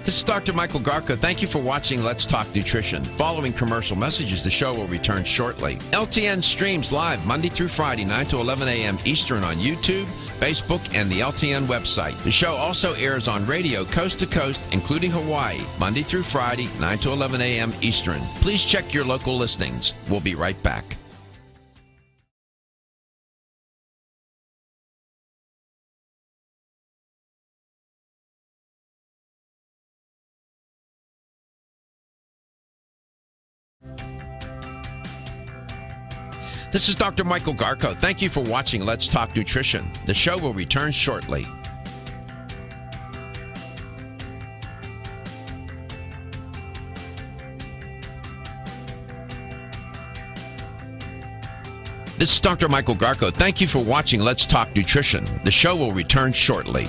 This is Dr. Michael Garko. Thank you for watching Let's Talk Nutrition. Following commercial messages, the show will return shortly. LTN streams live Monday through Friday, 9 to 11 a.m. Eastern on YouTube, Facebook, and the LTN website. The show also airs on radio coast to coast, including Hawaii, Monday through Friday, 9 to 11 a.m. Eastern. Please check your local listings. We'll be right back. This is Dr. Michael Garko. Thank you for watching Let's Talk Nutrition. The show will return shortly. This is Dr. Michael Garko. Thank you for watching Let's Talk Nutrition. The show will return shortly.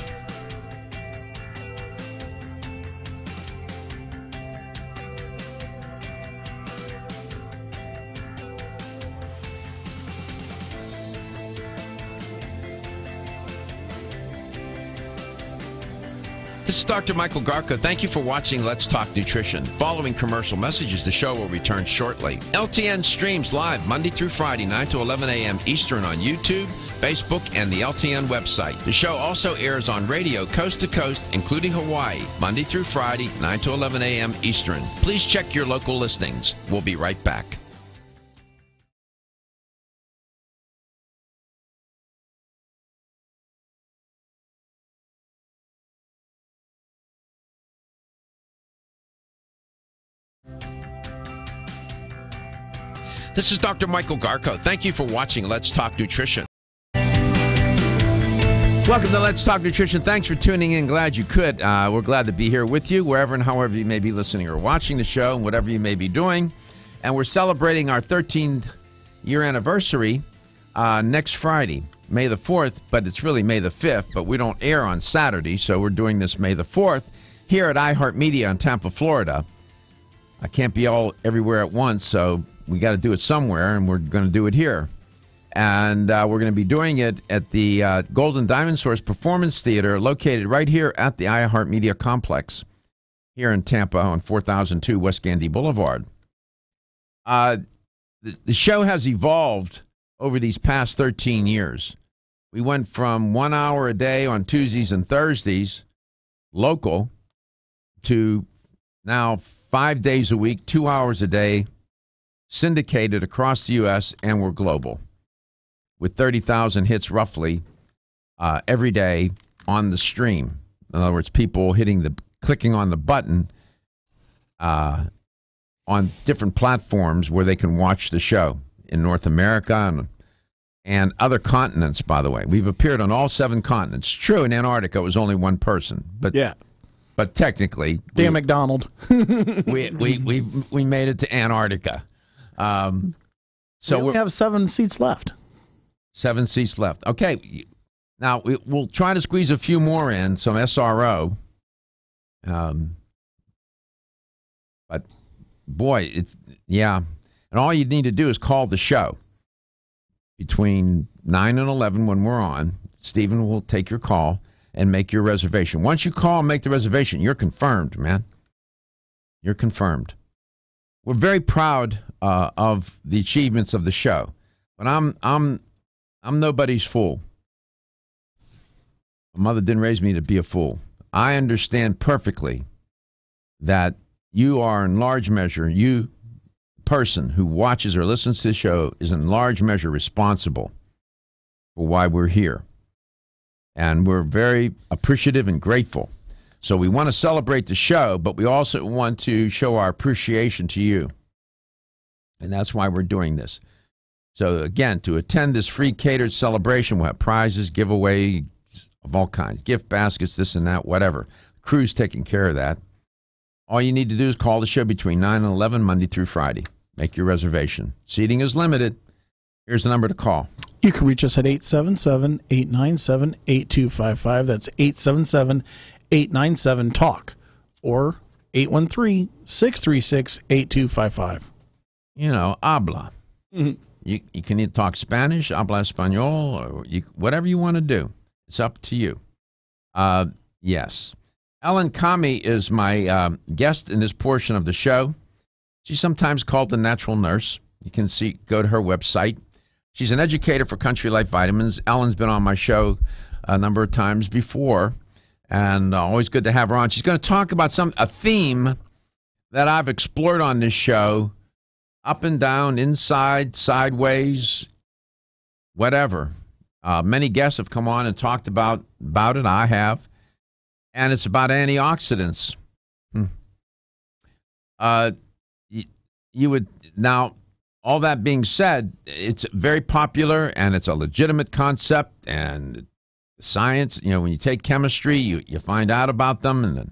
This is Dr. Michael Garko. Thank you for watching Let's Talk Nutrition. Following commercial messages, the show will return shortly. LTN streams live Monday through Friday, 9 to 11 a.m. Eastern on YouTube, Facebook, and the LTN website. The show also airs on radio coast to coast, including Hawaii, Monday through Friday, 9 to 11 a.m. Eastern. Please check your local listings. We'll be right back. This is Dr. Michael Garko. Thank you for watching Let's Talk Nutrition. Welcome to Let's Talk Nutrition. Thanks for tuning in. Glad you could. We're glad to be here with you, wherever and however you may be listening or watching the show, and whatever you may be doing. And we're celebrating our 13th-year anniversary next Friday, May the 4th, but it's really May the 5th, but we don't air on Saturday, so we're doing this May the 4th here at iHeartMedia in Tampa, Florida. I can't be all everywhere at once, so we got to do it somewhere, and we're going to do it here. And we're going to be doing it at the Golden Diamond Source Performance Theater, located right here at the iHeartMedia Complex here in Tampa on 4002 West Gandy Boulevard. The show has evolved over these past 13 years. We went from 1 hour a day on Tuesdays and Thursdays, local, to now 5 days a week, 2 hours a day, syndicated across the U.S., and we're global, with 30,000 hits roughly every day on the stream. In other words, people clicking on the button on different platforms where they can watch the show in North America and other continents, by the way. We've appeared on all 7 continents. True, in Antarctica, it was only one person. But yeah. But technically... Dan McDonald. we made it to Antarctica. So we have 7 seats left. 7 seats left. Okay. Now, we'll try to squeeze a few more in, some SRO. But, boy, yeah. And all you need to do is call the show between 9 and 11 when we're on. Stephen will take your call and make your reservation. Once you call and make the reservation, you're confirmed, man. You're confirmed. We're very proud of the achievements of the show, but I'm nobody's fool. My mother didn't raise me to be a fool. I understand perfectly that you are in large measure, you person who watches or listens to the show is in large measure responsible for why we're here. And we're very appreciative and grateful. So we want to celebrate the show, but we also want to show our appreciation to you. And that's why we're doing this. So again, to attend this free catered celebration, we'll have prizes, giveaways of all kinds, gift baskets, this and that, whatever. Crew's taking care of that. All you need to do is call the show between 9 and 11, Monday through Friday. Make your reservation. Seating is limited. Here's the number to call. You can reach us at 877-897-8255. That's 877-897-TALK or 813-636-8255. You know, habla. Mm-hmm. You can either talk Spanish, habla español, or whatever you want to do. It's up to you. Yes. Ellen Kamhi is my guest in this portion of the show. She's sometimes called the natural nurse. You can go to her website. She's an educator for Country Life Vitamins. Ellen's been on my show a number of times before, and always good to have her on. She's going to talk about a theme that I've explored on this show, up and down, inside, sideways, whatever. Many guests have come on and talked about it. I have. And it's about antioxidants. You would now, all that being said, it's very popular and it's a legitimate concept, and science, you know, when you take chemistry, you find out about them and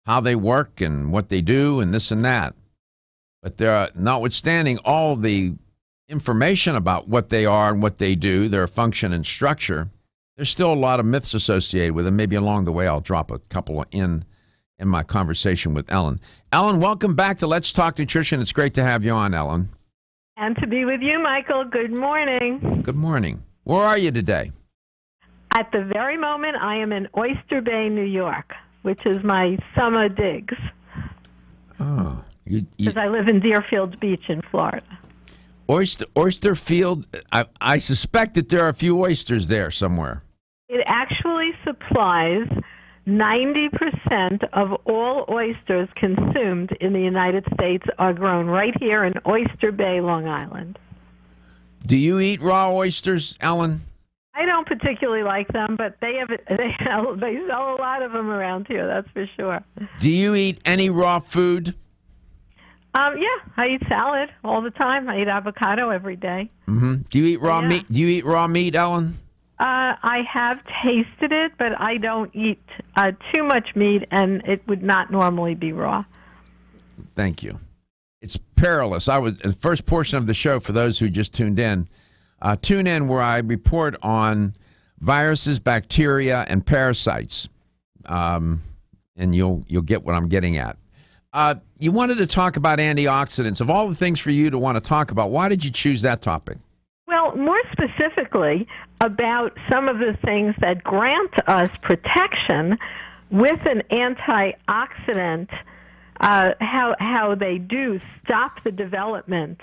how they work and what they do and this and that. But notwithstanding all the information about what they are and what they do, their function and structure, there's still a lot of myths associated with them. Maybe along the way I'll drop a couple in my conversation with Ellen. Ellen, welcome back to Let's Talk Nutrition. It's great to have you on, Ellen. And to be with you, Michael. Good morning. Good morning. Where are you today? At the very moment, I am in Oyster Bay, New York, which is my summer digs. Oh. Because I live in Deerfield Beach in Florida. Oyster Field, I suspect that there are a few oysters there somewhere. It actually supplies 90% of all oysters consumed in the United States are grown right here in Oyster Bay, Long Island. Do you eat raw oysters, Ellen? I don't particularly like them, but they sell a lot of them around here, that's for sure. Do you eat any raw food? Yeah, I eat salad all the time. I eat avocado every day. Mm-hmm. Do you eat raw meat? Do you eat raw meat, Ellen? I have tasted it, but I don't eat too much meat, and it would not normally be raw. Thank you. It's perilous. I was in the first portion of the show, for those who just tuned in. Tune in where I report on viruses, bacteria, and parasites, and you'll get what I'm getting at. You wanted to talk about antioxidants. Of all the things for you to want to talk about, why did you choose that topic? Well, more specifically about some of the things that grant us protection with an antioxidant, how they do stop the development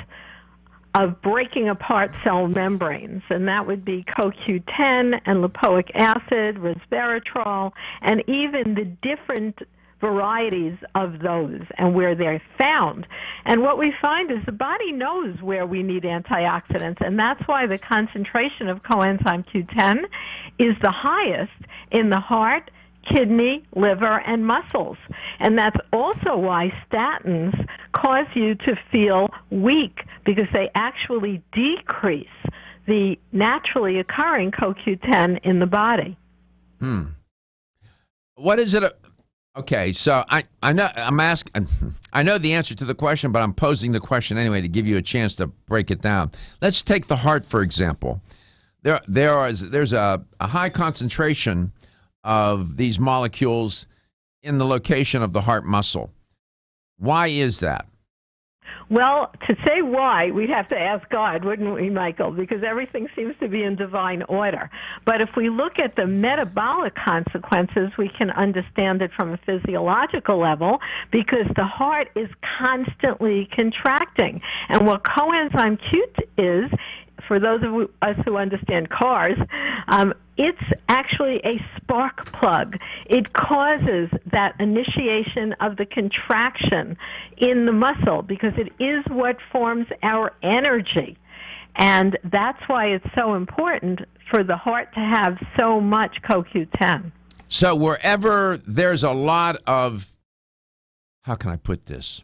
of breaking apart cell membranes, and that would be CoQ10 and lipoic acid, resveratrol, and even the different varieties of those and where they're found. And what we find is the body knows where we need antioxidants, and that's why the concentration of coenzyme Q10 is the highest in the heart, kidney, liver, and muscles. And that's also why statins cause you to feel weak, because they actually decrease the naturally occurring CoQ10 in the body. What is it? Okay, so I know I'm asking. I know the answer to the question, but I'm posing the question anyway to give you a chance to break it down. Let's take the heart, for example. There's a high concentration of these molecules in the location of the heart muscle. Why is that? Well, to say why, we'd have to ask God, wouldn't we, Michael? Because everything seems to be in divine order. But if we look at the metabolic consequences, we can understand it from a physiological level, because the heart is constantly contracting. And what coenzyme Q is, for those of us who understand cars, it's actually a spark plug. It causes that initiation of the contraction in the muscle, because it is what forms our energy. And that's why it's so important for the heart to have so much CoQ10. So wherever there's a lot of, how can I put this?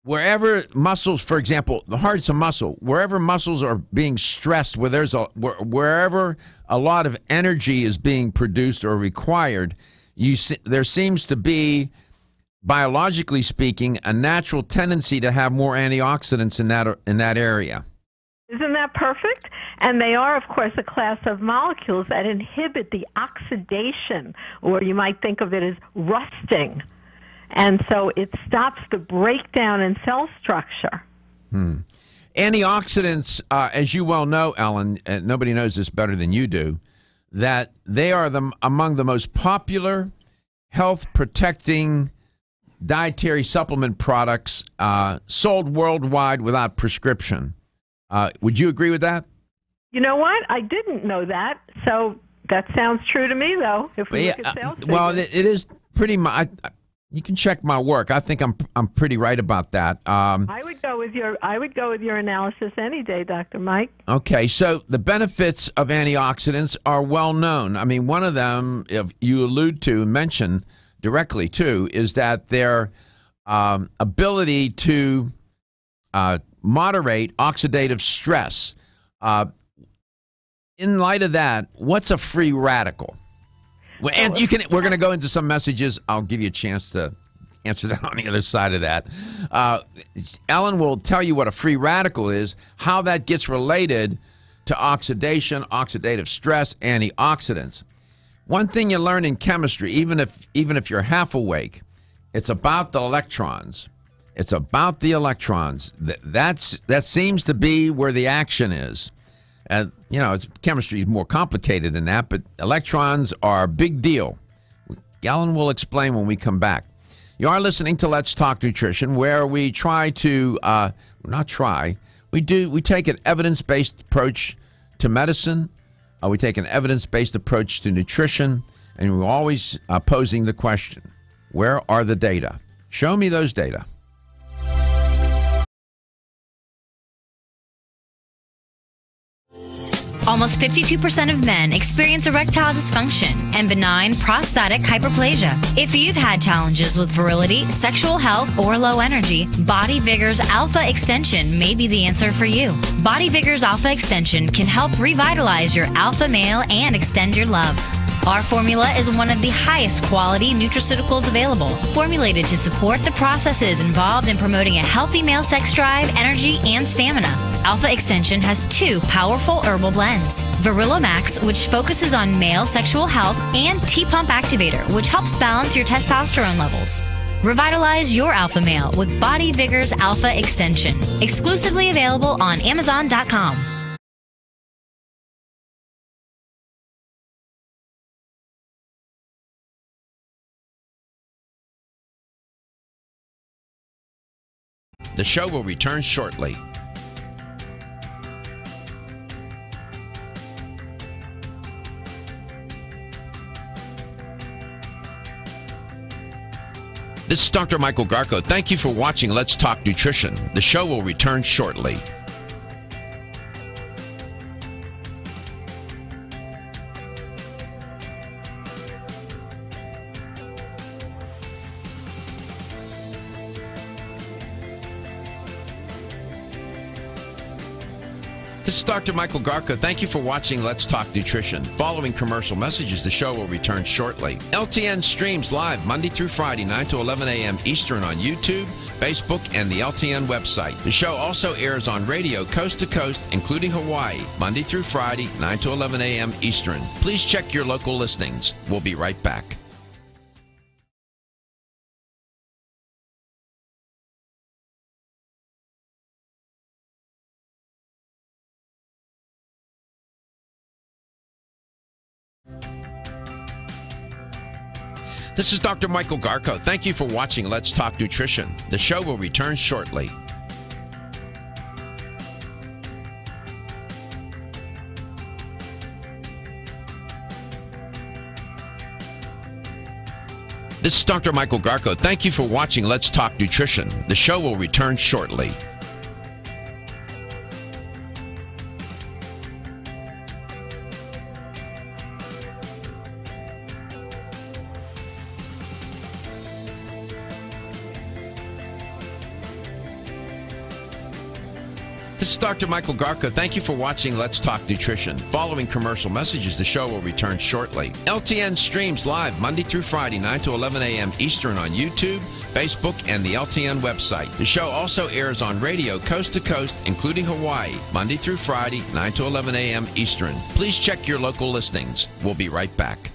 Wherever muscles, for example, the heart's a muscle. Wherever muscles are being stressed, wherever a lot of energy is being produced or required, there seems to be, biologically speaking, a natural tendency to have more antioxidants in that area. Isn't that that perfect? And they are, of course, a class of molecules that inhibit the oxidation, or you might think of it as rusting. And so it stops the breakdown in cell structure. Antioxidants, as you well know, Ellen, nobody knows this better than you do, that they are among the most popular health-protecting dietary supplement products sold worldwide without prescription. Would you agree with that? You know what? I didn't know that. So that sounds true to me, though. If we look at sales figures. Well, it is pretty much. You can check my work. I think I'm pretty right about that. I would go with your analysis any day, Dr. Mike. Okay, so the benefits of antioxidants are well known. I mean, one of them, if you allude to, mention directly too, is that their ability to moderate oxidative stress. In light of that, what's a free radical? Well, and we're going to go into some messages. I'll give you a chance to answer that on the other side of that. Ellen will tell you what a free radical is, how that gets related to oxidation, oxidative stress, antioxidants. One thing you learn in chemistry, even if you're half awake, it's about the electrons. It's about the electrons. That seems to be where the action is. Chemistry is more complicated than that, but electrons are a big deal. Ellen will explain when we come back. You are listening to Let's Talk Nutrition, where we try to, we take an evidence-based approach to medicine. We take an evidence-based approach to nutrition, and we're always posing the question, where are the data? Show me those data. Almost 52% of men experience erectile dysfunction and benign prostatic hyperplasia. If you've had challenges with virility, sexual health, or low energy, Body Vigor's Alpha Extension may be the answer for you. Body Vigor's Alpha Extension can help revitalize your alpha male and extend your love. Our formula is one of the highest quality nutraceuticals available, formulated to support the processes involved in promoting a healthy male sex drive, energy, and stamina. Alpha Extension has 2 powerful herbal blends, Virilo Max, which focuses on male sexual health, and T-Pump Activator, which helps balance your testosterone levels. Revitalize your alpha male with Body Vigor's Alpha Extension, exclusively available on Amazon.com. The show will return shortly. This is Dr. Michael Garko. Thank you for watching Let's Talk Nutrition. The show will return shortly. This is Dr. Michael Garko. Thank you for watching Let's Talk Nutrition. Following commercial messages, the show will return shortly. LTN streams live Monday through Friday, 9 to 11 a.m. Eastern on YouTube, Facebook, and the LTN website. The show also airs on radio coast to coast, including Hawaii, Monday through Friday, 9 to 11 a.m. Eastern. Please check your local listings. We'll be right back. This is Dr. Michael Garko. Thank you for watching Let's Talk Nutrition. The show will return shortly. This is Dr. Michael Garko. Thank you for watching Let's Talk Nutrition. The show will return shortly. This is Dr. Michael Garko. Thank you for watching Let's Talk Nutrition. Following commercial messages, the show will return shortly. LTN streams live Monday through Friday, 9 to 11 a.m. Eastern on YouTube, Facebook, and the LTN website. The show also airs on radio coast to coast, including Hawaii, Monday through Friday, 9 to 11 a.m. Eastern. Please check your local listings. We'll be right back.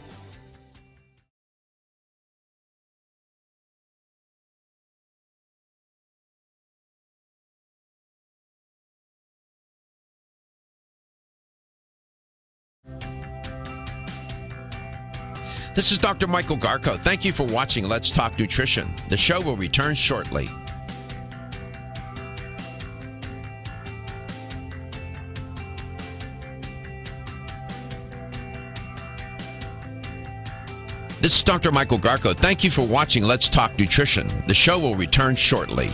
This is Dr. Michael Garko. Thank you for watching Let's Talk Nutrition. The show will return shortly. This is Dr. Michael Garko. Thank you for watching Let's Talk Nutrition. The show will return shortly.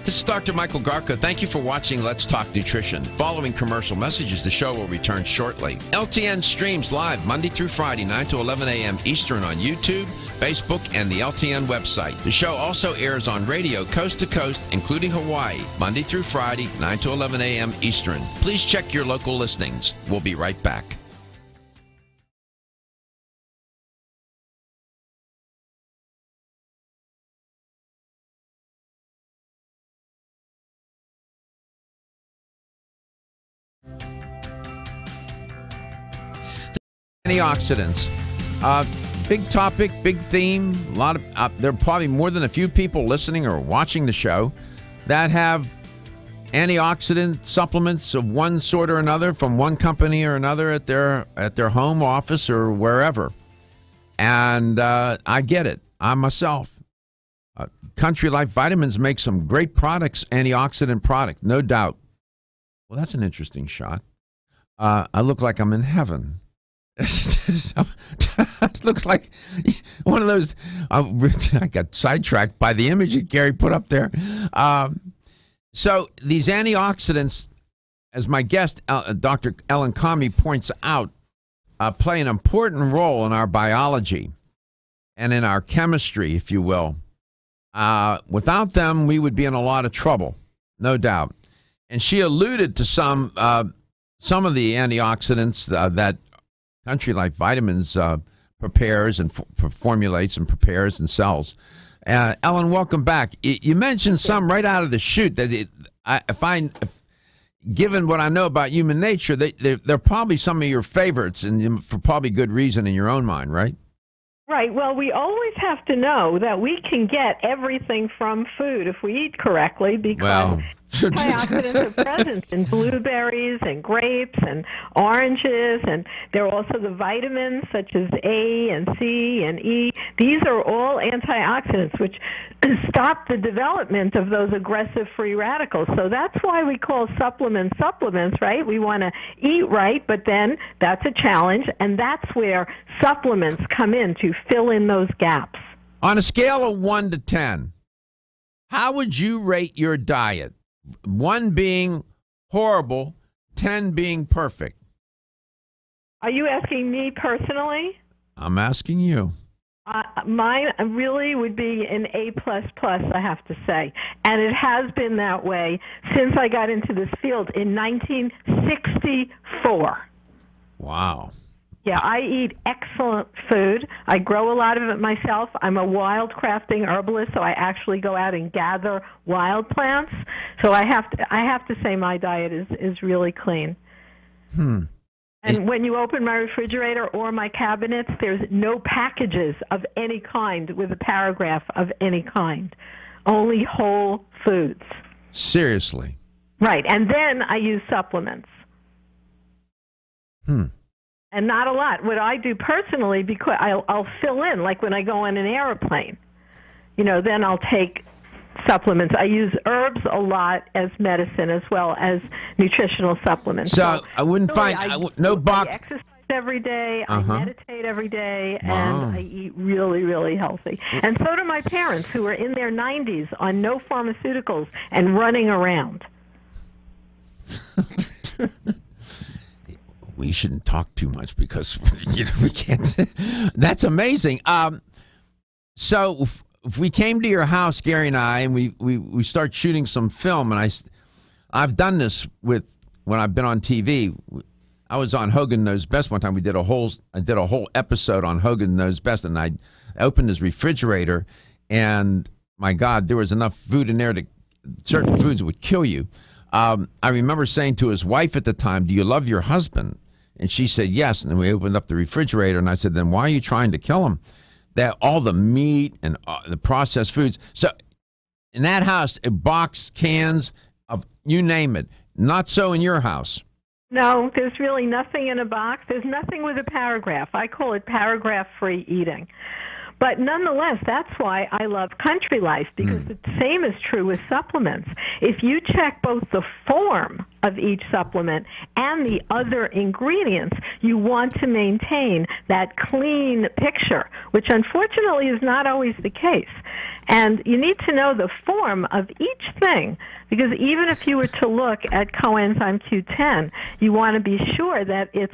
This is Dr. Michael Garko. Thank you for watching Let's Talk Nutrition. Following commercial messages, the show will return shortly. LTN streams live Monday through Friday, 9 to 11 a.m. Eastern on YouTube, Facebook, and the LTN website. The show also airs on radio coast to coast, including Hawaii, Monday through Friday, 9 to 11 a.m. Eastern. Please check your local listings. We'll be right back. Antioxidants. Big topic, big theme. A lot of there are probably more than a few people listening or watching the show that have antioxidant supplements of one sort or another from one company or another at their home office or wherever. And I get it. I myself. Country Life Vitamins makes some great products, antioxidant product, no doubt. Well, that's an interesting shot. I look like I'm in heaven. It looks like one of those. I got sidetracked by the image that Gary put up there. So these antioxidants, as my guest, Dr. Ellen Kamhi, points out, play an important role in our biology and in our chemistry, if you will. Without them, we would be in a lot of trouble, no doubt. And she alluded to some of the antioxidants that Country Life Vitamins prepares and formulates and prepares and sells. Ellen, welcome back. You mentioned some right out of the chute that given what I know about human nature, they're probably some of your favorites, and for probably good reason in your own mind, right? Right. Well, we always have to know that we can get everything from food if we eat correctly, because antioxidants are present in blueberries and grapes and oranges, and there are also the vitamins such as A and C and E. These are all antioxidants which stop the development of those aggressive free radicals. So that's why we call supplements, right? We want to eat right, but then that's a challenge, and that's where supplements come in to fill in those gaps. On a scale of 1 to 10, how would you rate your diet? 1 being horrible, 10 being perfect. Are you asking me personally? I'm asking you. Mine really would be an A++, I have to say. And it has been that way since I got into this field in 1964. Wow. Yeah, I eat excellent food. I grow a lot of it myself. I'm a wild crafting herbalist, so I actually go out and gather wild plants. So I have to say my diet is really clean. And when you open my refrigerator or my cabinets, there's no packages of any kind with a paragraph of any kind. Only whole foods. Seriously? Right. And then I use supplements. And not a lot. What I do personally, because I'll fill in, like when I go on an airplane, then I'll take supplements. I use herbs a lot as medicine as well as nutritional supplements. So I wouldn't find no box. I exercise every day. I meditate every day, and I eat really, really healthy. And so do my parents, who are in their 90s on no pharmaceuticals and running around. We shouldn't talk too much because we can't. That's amazing. So if we came to your house, Gary and I, and we start shooting some film, and I've done this when I've been on TV. I was on Hogan Knows Best one time. I did a whole episode on Hogan Knows Best, and I opened his refrigerator, and my God, there was enough food in there that certain foods would kill you. I remember saying to his wife at the time, "Do you love your husband?" And she said yes. And then we opened up the refrigerator, and I said, "Then why are you trying to kill him?" That all the meat and the processed foods. So in that house, a box, cans of you name it. Not so in your house. No, there's really nothing in a box. There's nothing with a paragraph. I call it paragraph-free eating. But nonetheless, that's why I love Country Life, because the same is true with supplements. If you check both the form of each supplement and the other ingredients, you want to maintain that clean picture, which unfortunately is not always the case. And you need to know the form of each thing, because even if you were to look at coenzyme Q10, you want to be sure that it's,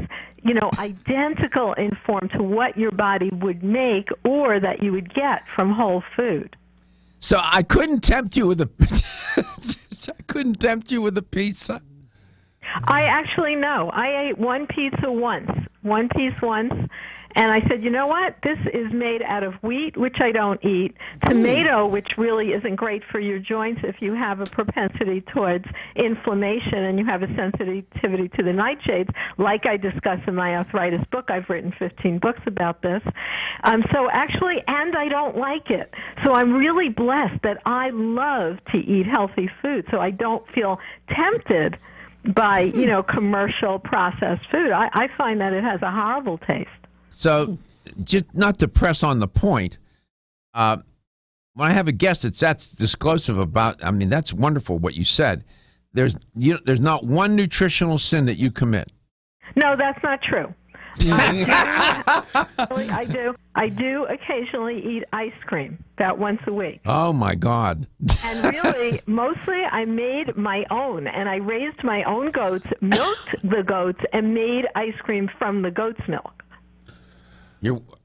identical in form to what your body would make or that you would get from whole food. So I couldn't tempt you with a pizza. I actually know. I ate one piece once, and I said, you know what? This is made out of wheat, which I don't eat, tomato, which really isn't great for your joints if you have a propensity towards inflammation and you have a sensitivity to the nightshades, like I discuss in my arthritis book. I've written 15 books about this. So actually, and I don't like it. So I'm really blessed that I love to eat healthy food, so I don't feel tempted by, commercial processed food. I find that it has a horrible taste. So, just not to press on the point, when I have a guest that's disclosive about, that's wonderful what you said. There's not one nutritional sin that you commit. No, that's not true. I do occasionally eat ice cream, about once a week. Oh, my God. And really, mostly I made my own, and I raised my own goats, milked the goats, and made ice cream from the goat's milk.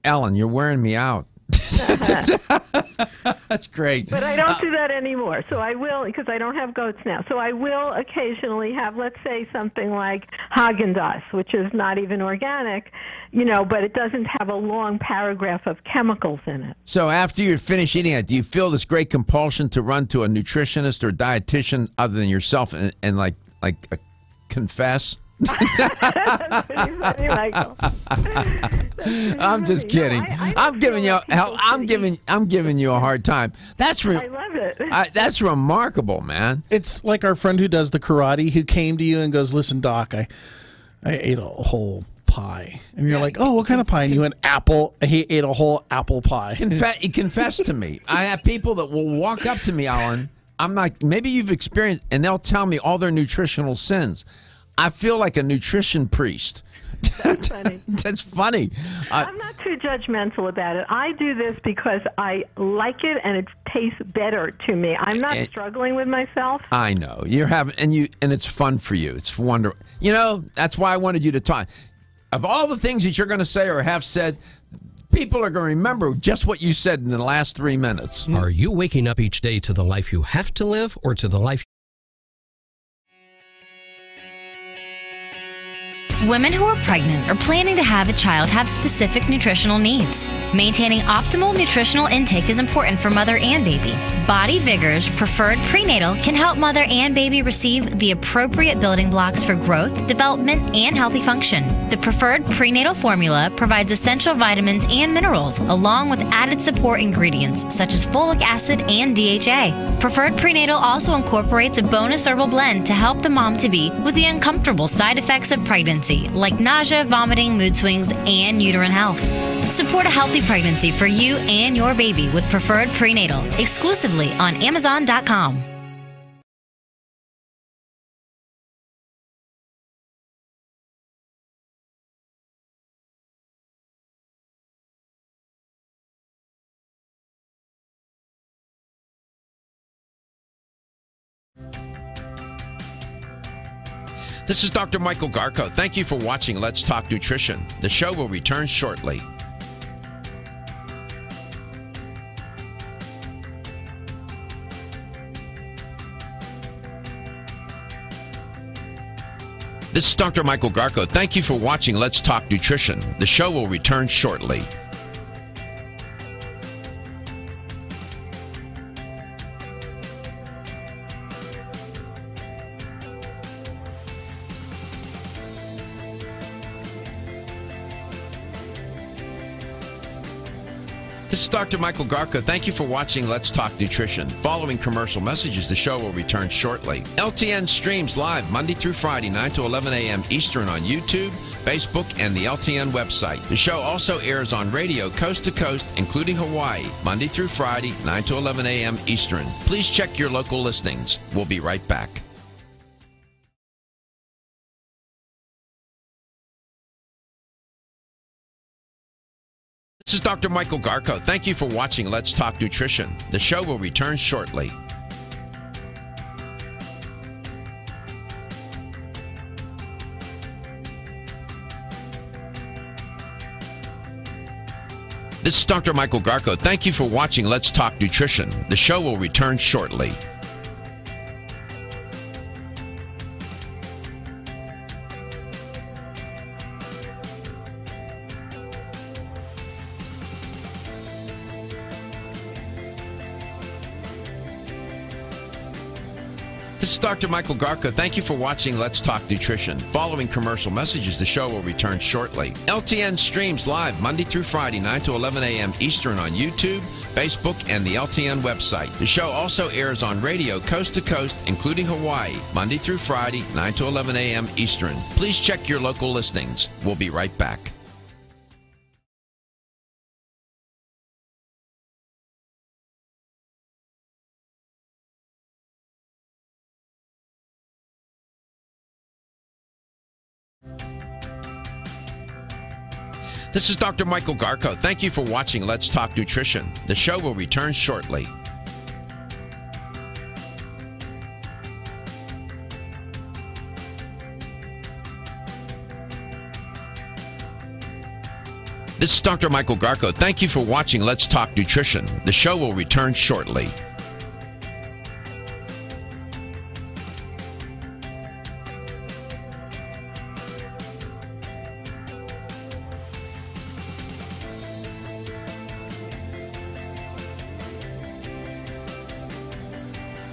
Ellen, you're wearing me out. That's great. But I don't do that anymore. So I will, because I don't have goats now. So I will occasionally have, let's say, something like Haagen-Dazs, which is not even organic, but it doesn't have a long paragraph of chemicals in it. So after you're finished eating it, do you feel this great compulsion to run to a nutritionist or dietitian other than yourself and confess? That's pretty funny, Michael. I'm just kidding. I'm giving you a hard time. I love it. That's remarkable, man. It's like our friend who does the karate who came to you and goes, "Listen, Doc, I ate a whole pie," and you're like, "Oh, what kind of pie?" And you went, "Apple." He ate a whole apple pie. He confessed to me. I have people that will walk up to me, Alan. I'm like, maybe you've experienced, and they'll tell me all their nutritional sins. I feel like a nutrition priest. That's funny. That's funny. I'm not too judgmental about it. I do this because I like it and it tastes better to me. I'm not struggling with myself. I know. You're having and it's fun for you. It's wonderful. That's why I wanted you to talk. Of all the things that you're going to say or have said, people are going to remember just what you said in the last 3 minutes. Are you waking up each day to the life you have to live or to the life? Women who are pregnant or planning to have a child have specific nutritional needs. Maintaining optimal nutritional intake is important for mother and baby. Body Vigor's Preferred Prenatal can help mother and baby receive the appropriate building blocks for growth, development, and healthy function. The Preferred Prenatal formula provides essential vitamins and minerals, along with added support ingredients such as folic acid and DHA. Preferred Prenatal also incorporates a bonus herbal blend to help the mom-to-be with the uncomfortable side effects of pregnancy, like nausea, vomiting, mood swings, and uterine health. Support a healthy pregnancy for you and your baby with Preferred Prenatal, exclusively on Amazon.com. This is Dr. Michael Garko. Thank you for watching Let's Talk Nutrition. The show will return shortly. This is Dr. Michael Garko. Thank you for watching Let's Talk Nutrition. The show will return shortly. This is Dr. Michael Garko. Thank you for watching Let's Talk Nutrition. Following commercial messages, the show will return shortly. LTN streams live Monday through Friday, 9 to 11 a.m. Eastern on YouTube, Facebook, and the LTN website. The show also airs on radio coast to coast, including Hawaii, Monday through Friday, 9 to 11 a.m. Eastern. Please check your local listings. We'll be right back. This is Dr. Michael Garko. Thank you for watching Let's Talk Nutrition. The show will return shortly. This is Dr. Michael Garko. Thank you for watching Let's Talk Nutrition. The show will return shortly. This is Dr. Michael Garko. Thank you for watching Let's Talk Nutrition. Following commercial messages, the show will return shortly. LTN streams live Monday through Friday, 9 to 11 a.m. Eastern on YouTube, Facebook, and the LTN website. The show also airs on radio coast to coast, including Hawaii, Monday through Friday, 9 to 11 a.m. Eastern. Please check your local listings. We'll be right back. This is Dr. Michael Garko. Thank you for watching Let's Talk Nutrition. The show will return shortly. This is Dr. Michael Garko. Thank you for watching Let's Talk Nutrition. The show will return shortly.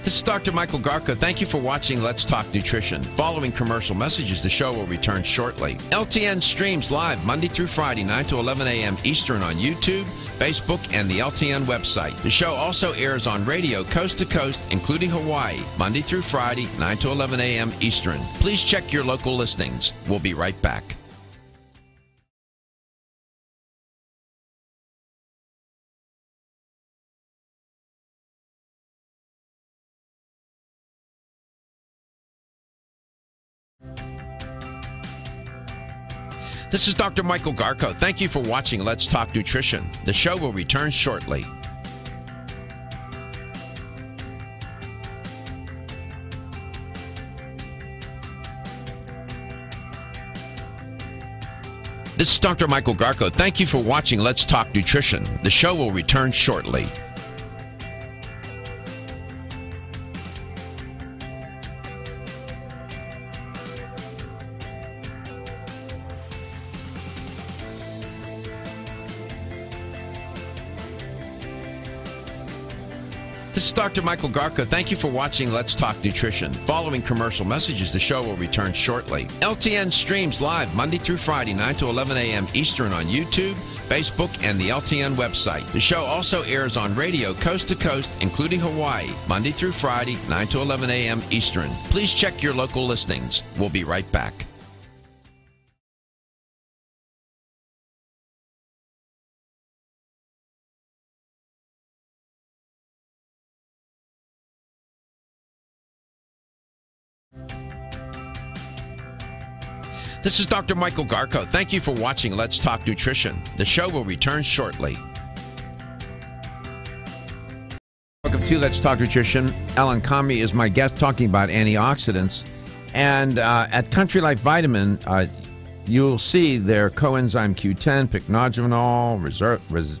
This is Dr. Michael Garko. Thank you for watching Let's Talk Nutrition. Following commercial messages, the show will return shortly. LTN streams live Monday through Friday, 9 to 11 a.m. Eastern on YouTube, Facebook, and the LTN website. The show also airs on radio coast to coast, including Hawaii, Monday through Friday, 9 to 11 a.m. Eastern. Please check your local listings. We'll be right back. This is Dr. Michael Garko. Thank you for watching Let's Talk Nutrition. The show will return shortly. This is Dr. Michael Garko. Thank you for watching Let's Talk Nutrition. The show will return shortly. This is Dr. Michael Garko. Thank you for watching Let's Talk Nutrition. Following commercial messages, the show will return shortly. LTN streams live Monday through Friday, 9 to 11 a.m. Eastern on YouTube, Facebook, and the LTN website. The show also airs on radio coast to coast, including Hawaii, Monday through Friday, 9 to 11 a.m. Eastern. Please check your local listings. We'll be right back. This is Dr. Michael Garko. Thank you for watching Let's Talk Nutrition. The show will return shortly. Welcome to Let's Talk Nutrition. Ellen Kamhi is my guest talking about antioxidants. And at Country Life Vitamin, you'll see their coenzyme Q10, pycnogenol,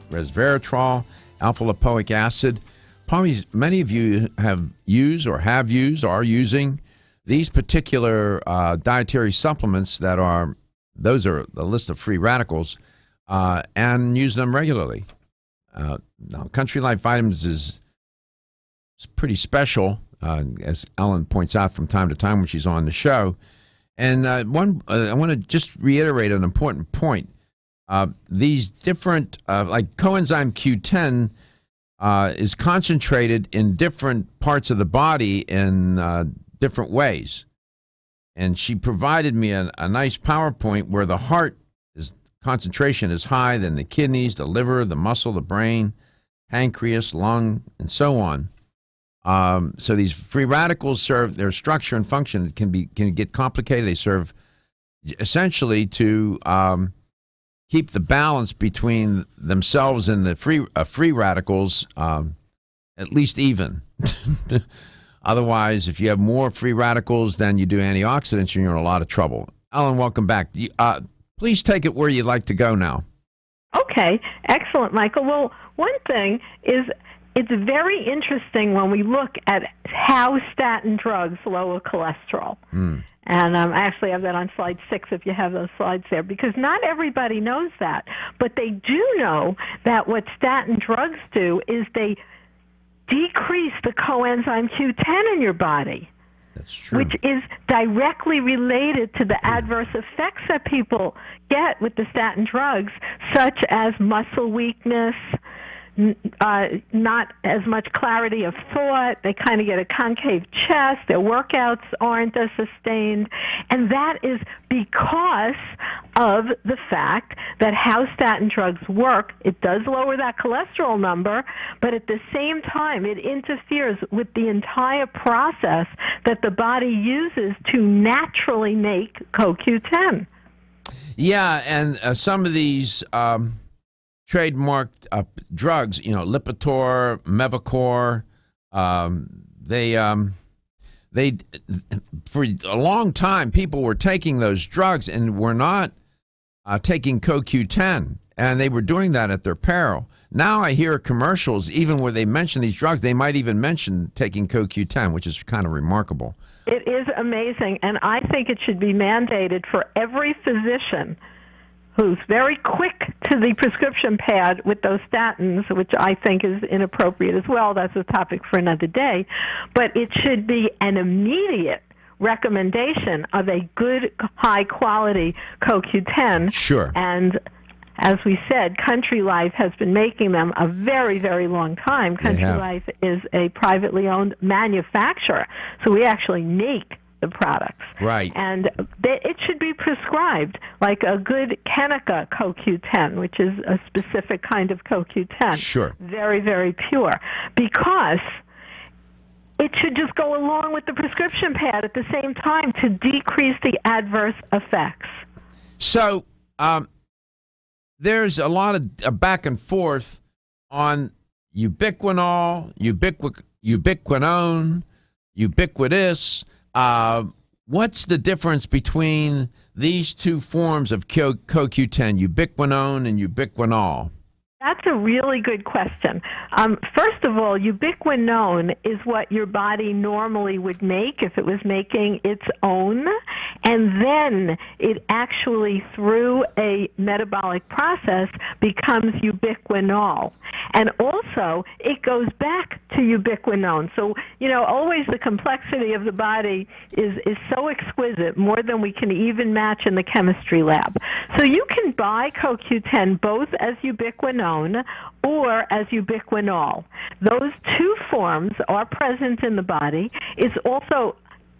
resveratrol, alpha-lipoic acid. Probably many of you have used or are using these particular dietary supplements those are the list of free radicals, and use them regularly. Now, Country Life Vitamins is pretty special, as Ellen points out from time to time when she's on the show. And I want to just reiterate an important point. These different, like coenzyme Q10, is concentrated in different parts of the body in different ways. And she provided me a nice PowerPoint where the heart concentration is high, then the kidneys, the liver, the muscle, the brain, pancreas, lung, and so on. So these free radicals serve their structure and function can get complicated. They serve essentially to keep the balance between themselves and the free radicals at least even. Otherwise, if you have more free radicals than you do antioxidants, you're in a lot of trouble. Ellen, welcome back. Please take it where you'd like to go now. Okay, excellent, Michael. Well, one thing is it's very interesting when we look at how statin drugs lower cholesterol. And I actually have that on slide 6 if you have those slides there, because not everybody knows that. But they do know that what statin drugs do is they decrease the coenzyme Q10 in your body. That's true. Which is directly related to the adverse effects that people get with the statin drugs, such as muscle weakness, not as much clarity of thought. They kind of get a concave chest. Their workouts aren't as sustained. And that is because of the fact that how statin drugs work. It does lower that cholesterol number, but at the same time, it interferes with the entire process that the body uses to naturally make CoQ10. Yeah, and some of these trademarked drugs, Lipitor, Mevacor, they for a long time people were taking those drugs and were not taking CoQ10, and they were doing that at their peril. Now I hear commercials, even where they mention these drugs, they might even mention taking CoQ10, which is kind of remarkable. It is amazing, and I think it should be mandated for every physician who's very quick to the prescription pad with those statins, which I think is inappropriate as well. That's a topic for another day. But it should be an immediate recommendation of a good, high-quality CoQ10. Sure. And as we said, Country Life has been making them a very, very long time. Country Life is a privately owned manufacturer, so we actually make the products. Right. And it should be prescribed like a good Kenica CoQ10, which is a specific kind of CoQ10. Sure. Very, very pure. Because it should just go along with the prescription pad at the same time to decrease the adverse effects. So there's a lot of back and forth on ubiquinol, ubiquinone, ubiquitous. What's the difference between these two forms of CoQ10, ubiquinone and ubiquinol? That's a really good question. First of all, ubiquinone is what your body normally would make if it was making its own, and then it actually, through a metabolic process, becomes ubiquinol. And also, it goes back to ubiquinone. So, always the complexity of the body is so exquisite, more than we can even match in the chemistry lab. So you can buy CoQ10 both as ubiquinone or as ubiquinol. Those two forms are present in the body. It's also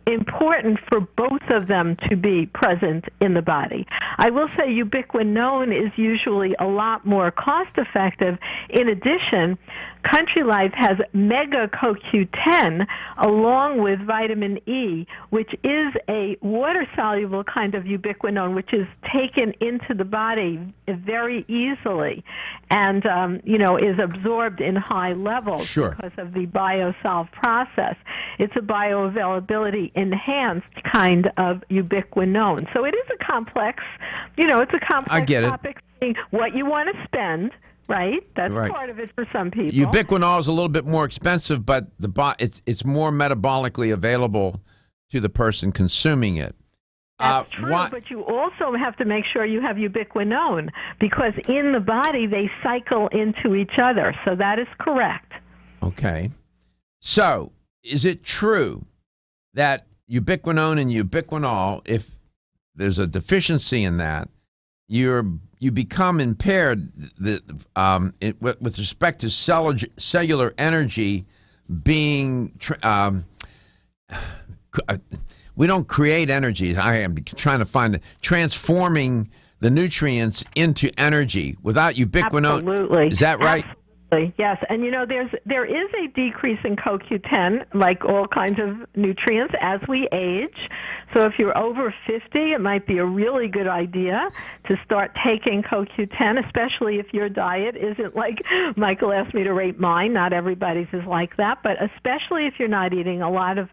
important for both of them to be present in the body. I will say ubiquinone is usually a lot more cost-effective. In addition, Country Life has Mega CoQ10 along with vitamin E, which is a water-soluble kind of ubiquinone, which is taken into the body very easily and, is absorbed in high levels because of the BioSolve process. It's a bioavailability enhanced kind of ubiquinone. So it is a complex, it's a complex topic. What you want to spend, right? That's part of it for some people. Ubiquinol is a little bit more expensive, but it's more metabolically available to the person consuming it. That's true, but you also have to make sure you have ubiquinone, because in the body they cycle into each other. So that is correct. Okay. So is it true that ubiquinone and ubiquinol, if there's a deficiency in that, you become impaired with respect to cellular energy being we don't create energy. I am trying to find transforming the nutrients into energy without ubiquinone. Absolutely. Is that right? Absolutely. Yes, and there is a decrease in CoQ10, like all kinds of nutrients, as we age. So if you're over 50, it might be a really good idea to start taking CoQ10, especially if your diet isn't like Michael asked me to rate mine. Not everybody's is like that, but especially if you're not eating a lot of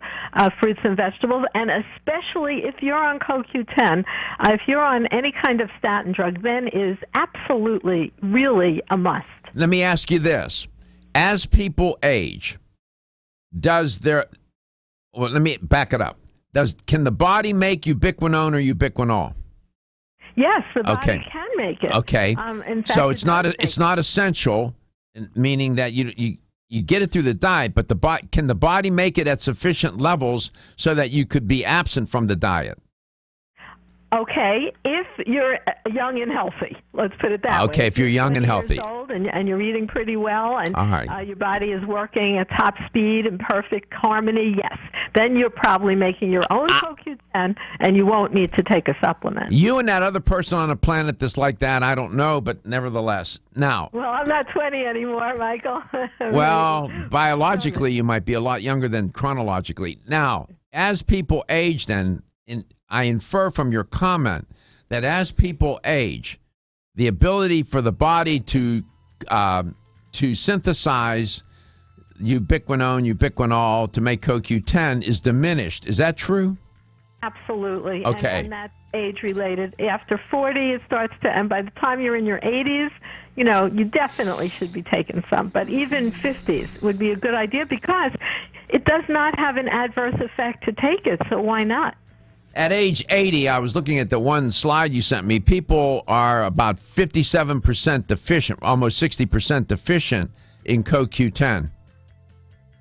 fruits and vegetables, and especially if you're on CoQ10, if you're on any kind of statin drug, then is absolutely, really a must. Let me ask you this. As people age, let me back it up. Can the body make ubiquinone or ubiquinol? Yes, the body can make it. Okay. In fact, so it's not essential, meaning that you get it through the diet, but can the body make it at sufficient levels so that you could be absent from the diet? Okay, if you're young and healthy, let's put it that way. Okay, if you're young and healthy. Years old and you're eating pretty well, and right. Your body is working at top speed and perfect harmony, yes. Then you're probably making your own CoQ10, and you won't need to take a supplement. You and that other person on a planet that's like that, I don't know, but nevertheless. Now. Well, I'm not 20 anymore, Michael. Well, biologically, you might be a lot younger than chronologically. Now, as people age then, I infer from your comment that as people age, the ability for the body to synthesize ubiquinol to make CoQ10 is diminished. Is that true? Absolutely. Okay. And that's age-related. After 40, it starts to, and by the time you're in your 80s, you definitely should be taking some. But even 50s would be a good idea, because it does not have an adverse effect to take it, so why not? At age 80, I was looking at the one slide you sent me. People are about 57% deficient, almost 60% deficient in CoQ10.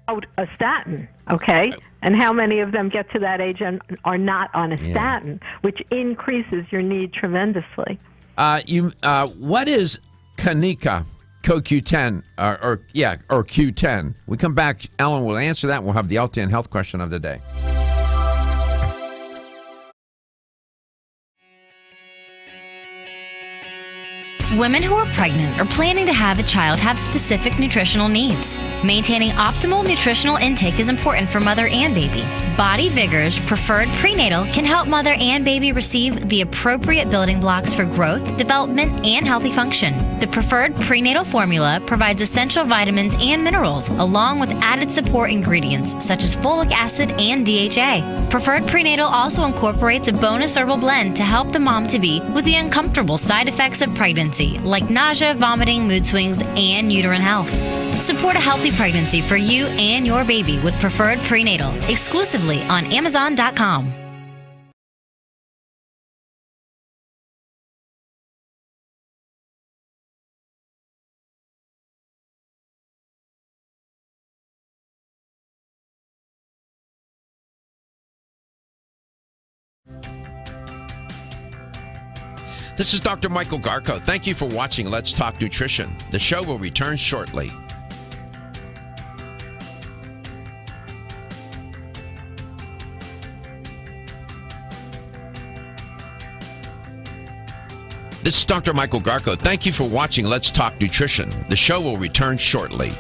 A statin, okay? And how many of them get to that age and are not on a statin, which increases your need tremendously? What is Kanika CoQ10 or Q10? We come back, Ellen will answer that, and we'll have the LTN health question of the day. Women who are pregnant or planning to have a child have specific nutritional needs. Maintaining optimal nutritional intake is important for mother and baby. Body Vigor's Preferred Prenatal can help mother and baby receive the appropriate building blocks for growth, development, and healthy function. The Preferred Prenatal formula provides essential vitamins and minerals, along with added support ingredients such as folic acid and DHA. Preferred Prenatal also incorporates a bonus herbal blend to help the mom-to-be with the uncomfortable side effects of pregnancy, like nausea, vomiting, mood swings, and uterine health. Support a healthy pregnancy for you and your baby with Preferred Prenatal, exclusively on Amazon.com. This is Dr. Michael Garko. Thank you for watching Let's Talk Nutrition. The show will return shortly. This is Dr. Michael Garko. Thank you for watching Let's Talk Nutrition. The show will return shortly.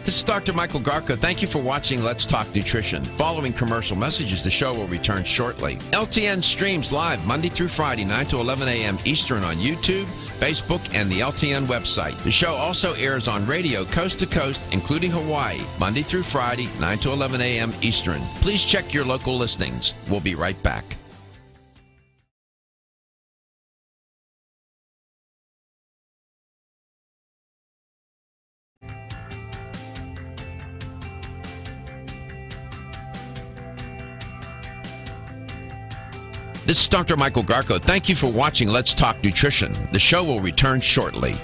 This is Dr. Michael Garko. Thank you for watching Let's Talk Nutrition. Following commercial messages, the show will return shortly. LTN streams live Monday through Friday, 9 to 11 a.m. Eastern on YouTube, Facebook, and the LTN website. The show also airs on radio coast to coast, including Hawaii, Monday through Friday, 9 to 11 a.m. Eastern. Please check your local listings. We'll be right back. This is Dr. Michael Garko. Thank you for watching Let's Talk Nutrition. The show will return shortly.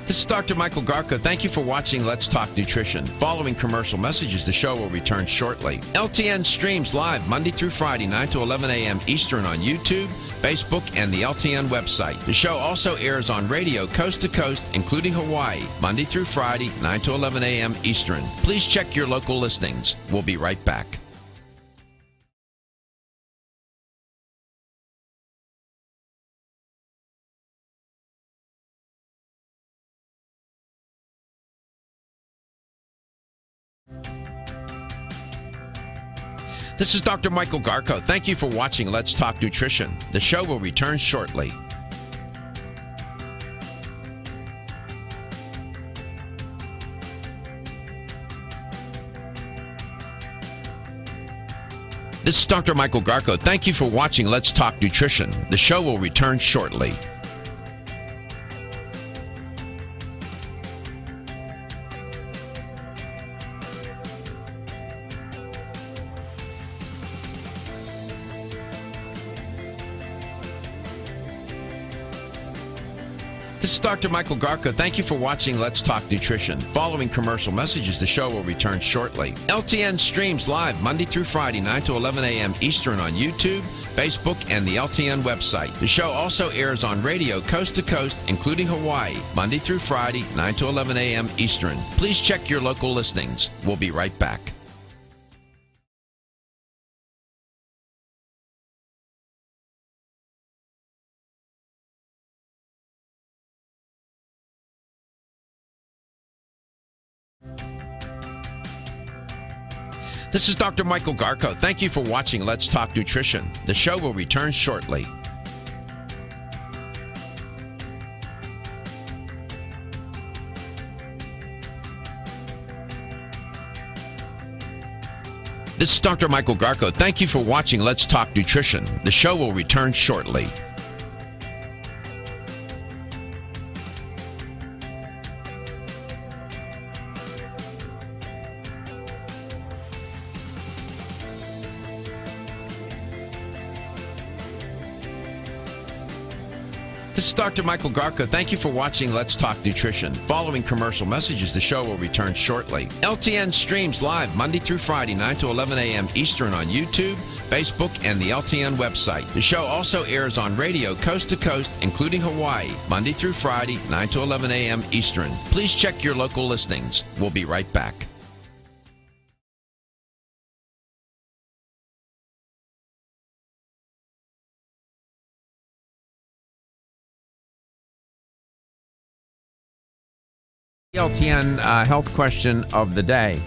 This is Dr. Michael Garko. Thank you for watching Let's Talk Nutrition. Following commercial messages, the show will return shortly. LTN streams live Monday through Friday, 9 to 11 a.m. Eastern on YouTube, Facebook, and the LTN website. The show also airs on radio coast to coast, including Hawaii, Monday through Friday, 9 to 11 a.m. Eastern. Please check your local listings. We'll be right back. This is Dr. Michael Garko. Thank you for watching Let's Talk Nutrition. The show will return shortly. This is Dr. Michael Garko. Thank you for watching Let's Talk Nutrition. The show will return shortly. This is Dr. Michael Garko. Thank you for watching Let's Talk Nutrition. Following commercial messages, the show will return shortly. LTN streams live Monday through Friday, 9 to 11 a.m. Eastern on YouTube, Facebook, and the LTN website. The show also airs on radio coast to coast, including Hawaii, Monday through Friday, 9 to 11 a.m. Eastern. Please check your local listings. We'll be right back. This is Dr. Michael Garko. Thank you for watching Let's Talk Nutrition. The show will return shortly. This is Dr. Michael Garko. Thank you for watching Let's Talk Nutrition. The show will return shortly. This is Dr. Michael Garko. Thank you for watching Let's Talk Nutrition. Following commercial messages, the show will return shortly. LTN streams live Monday through Friday, 9 to 11 a.m. Eastern on YouTube, Facebook, and the LTN website. The show also airs on radio coast to coast, including Hawaii, Monday through Friday, 9 to 11 a.m. Eastern. Please check your local listings. We'll be right back. LTN health question of the day.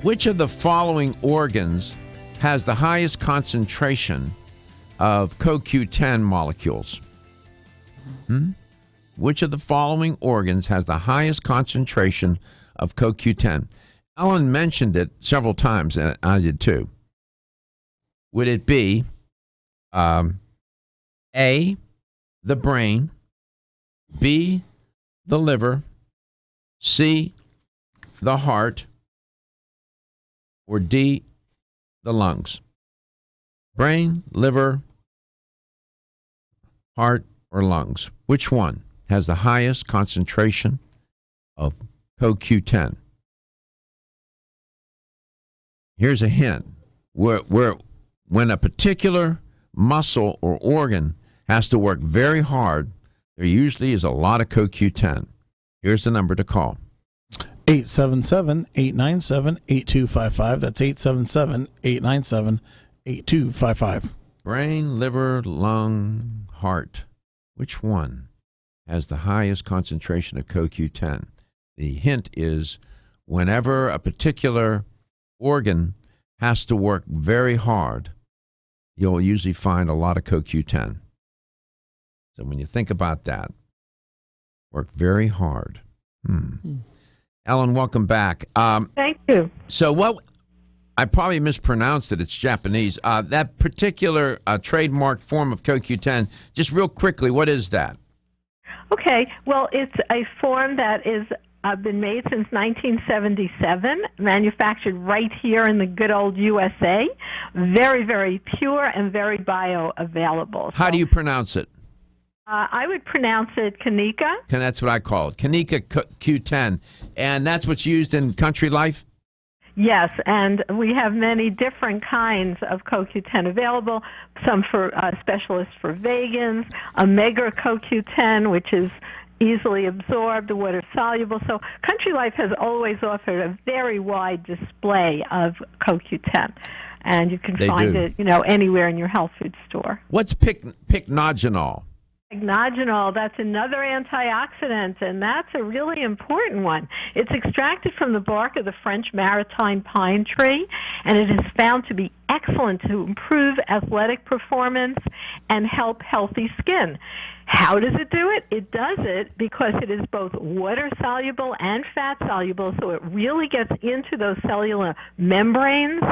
Which of the following organs has the highest concentration of CoQ10 molecules? Which of the following organs has the highest concentration of CoQ10? Ellen mentioned it several times, and I did too. Would it be A, the brain, B, the liver, C, the heart, or D, the lungs? Brain, liver, heart, or lungs? Which one has the highest concentration of CoQ10? Here's a hint. When a particular muscle or organ has to work very hard, there usually is a lot of CoQ10. Here's the number to call. 877-897-8255. That's 877-897-8255. Brain, liver, lung, heart. Which one has the highest concentration of CoQ10? The hint is whenever a particular organ has to work very hard, you'll usually find a lot of CoQ10. So when you think about that, work very hard. Ellen, welcome back. Thank you. So what, I probably mispronounced it. It's Japanese. That particular trademarked form of CoQ10, just real quickly, what is that? Okay. Well, it's a form that is been made since 1977, manufactured right here in the good old USA. Very, very pure and very bioavailable. How do you pronounce it? I would pronounce it Kanika. That's what I call it. Kanika Q10. And that's what's used in Country Life? Yes, and we have many different kinds of CoQ10 available, some for specialists for vegans, Omega CoQ10, which is easily absorbed, water-soluble. So Country Life has always offered a very wide display of CoQ10, and you can find it, anywhere in your health food store. What's pycnogenol? Pycnogenol, that's another antioxidant, and that's a really important one. It's extracted from the bark of the French maritime pine tree, and it is found to be excellent to improve athletic performance and help healthy skin. How does it do it? It does it because it is both water-soluble and fat-soluble, so it really gets into those cellular membranes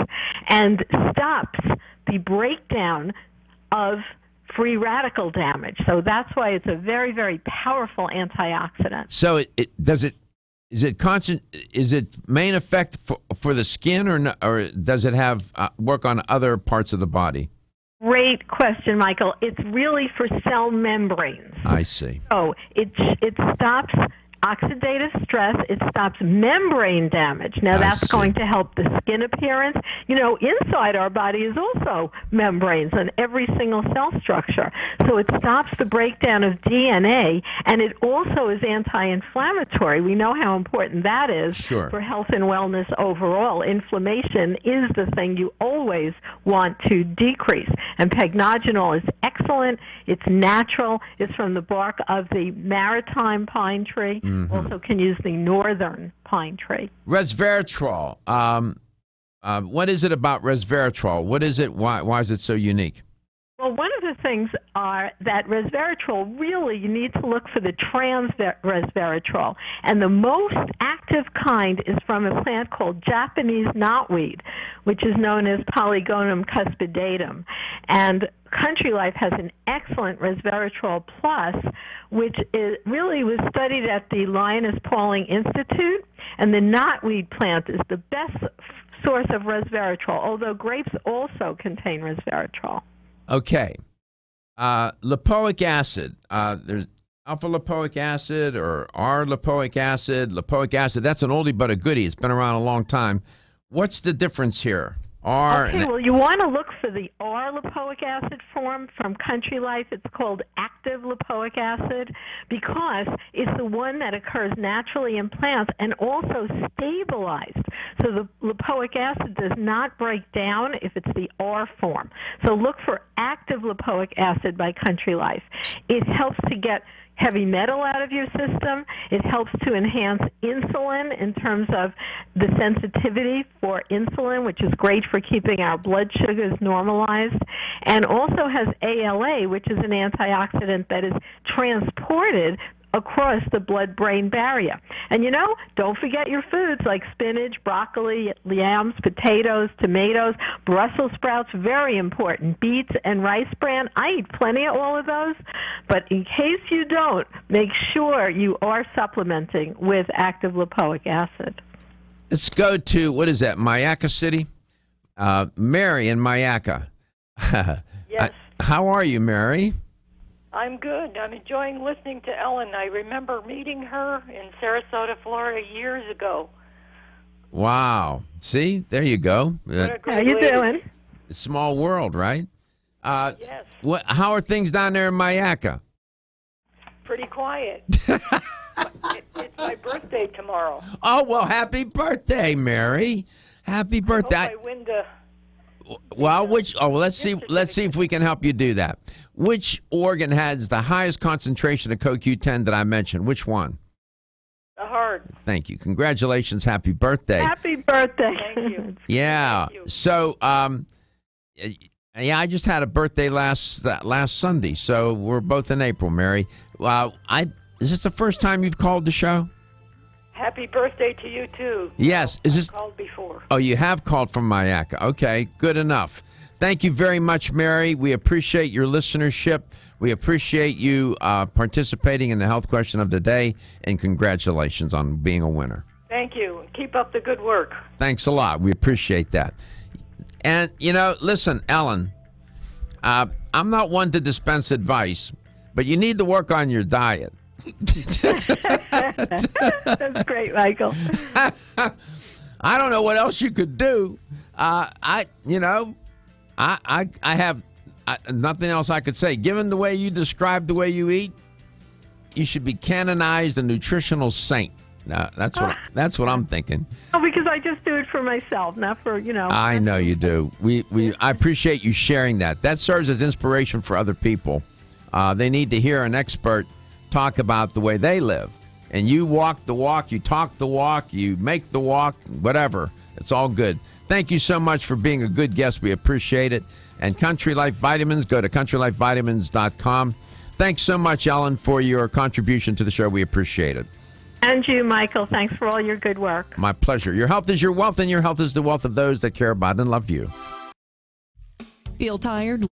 and stops the breakdown of free radical damage. So that's why it's a very, very powerful antioxidant. So is it main effect for the skin, or does it have work on other parts of the body? Great question, Michael. It's really for cell membranes. I see. So it stops oxidative stress. It stops membrane damage. Now, that's going to help the skin appearance. Inside our body is also membranes on every single cell structure. So it stops the breakdown of DNA, and it also is anti-inflammatory. We know how important that is for health and wellness overall. Inflammation is the thing you always want to decrease. And pycnogenol is excellent. It's natural. It's from the bark of the maritime pine tree. Also can use the northern pine tree. Resveratrol. What is it about resveratrol? What is it? Why is it so unique? Well, one of the things are that resveratrol, really, you need to look for the trans resveratrol. And the most active kind is from a plant called Japanese knotweed, which is known as Polygonum cuspidatum. And Country Life has an excellent resveratrol plus, which really was studied at the Linus Pauling Institute. And the knotweed plant is the best source of resveratrol, although grapes also contain resveratrol. Okay. Lipoic acid. There's alpha lipoic acid or R-lipoic acid. Lipoic acid, that's an oldie but a goodie. It's been around a long time. What's the difference here? Well, you want to look for the R-lipoic acid form from Country Life. It's called active lipoic acid because it's the one that occurs naturally in plants and also stabilized. So the lipoic acid does not break down if it's the R form. So look for active lipoic acid by Country Life. It helps to get heavy metal out of your system. It helps to enhance insulin in terms of the sensitivity for insulin, which is great for keeping our blood sugars normalized, and also has ALA, which is an antioxidant that is transported across the blood-brain barrier. And don't forget your foods like spinach, broccoli, yams, potatoes, tomatoes, Brussels sprouts, very important, beets and rice bran. I eat plenty of all of those, but in case you don't, make sure you are supplementing with active lipoic acid. Let's go to, what is that, Myakka City? Mary in Myakka. Yes. How are you, Mary? I'm good. I'm enjoying listening to Ellen. I remember meeting her in Sarasota, Florida years ago. Wow. See, there you go. How you doing? It's a small world, right? Yes. How are things down there in Myakka? Pretty quiet. It's my birthday tomorrow. Oh, well, happy birthday, Mary. Happy birthday. I hope I win the... Well, let's see if we can help you do that. Which organ has the highest concentration of CoQ10 that I mentioned? Which one? The heart. Thank you. Congratulations. Happy birthday. Happy birthday. Thank you. Yeah. Thank you. So, I just had a birthday last Sunday, so we're both in April, Mary. Is this the first time you've called the show? Happy birthday to you, too. Yes. I've called before. Oh, you have called from Mayaca. Okay, good enough. Thank you very much, Mary. We appreciate your listenership. We appreciate you participating in the health question of the day, and congratulations on being a winner. Thank you. Keep up the good work. Thanks a lot. We appreciate that. And, listen, Ellen, I'm not one to dispense advice, but you need to work on your diet. That's great, Michael. I don't know what else you could do. I have nothing else I could say. Given the way you describe the way you eat, you should be canonized a nutritional saint. That's what I'm thinking. Oh, because I just do it for myself, not for I know you do. I appreciate you sharing that. That serves as inspiration for other people. They need to hear an expert talk about the way they live. And you walk the walk, you talk the walk, you make the walk, whatever. It's all good. Thank you so much for being a good guest. We appreciate it. And Country Life Vitamins, go to countrylifevitamins.com. Thanks so much, Ellen, for your contribution to the show. We appreciate it. And you, Michael. Thanks for all your good work. My pleasure. Your health is your wealth, and your health is the wealth of those that care about and love you. Feel tired?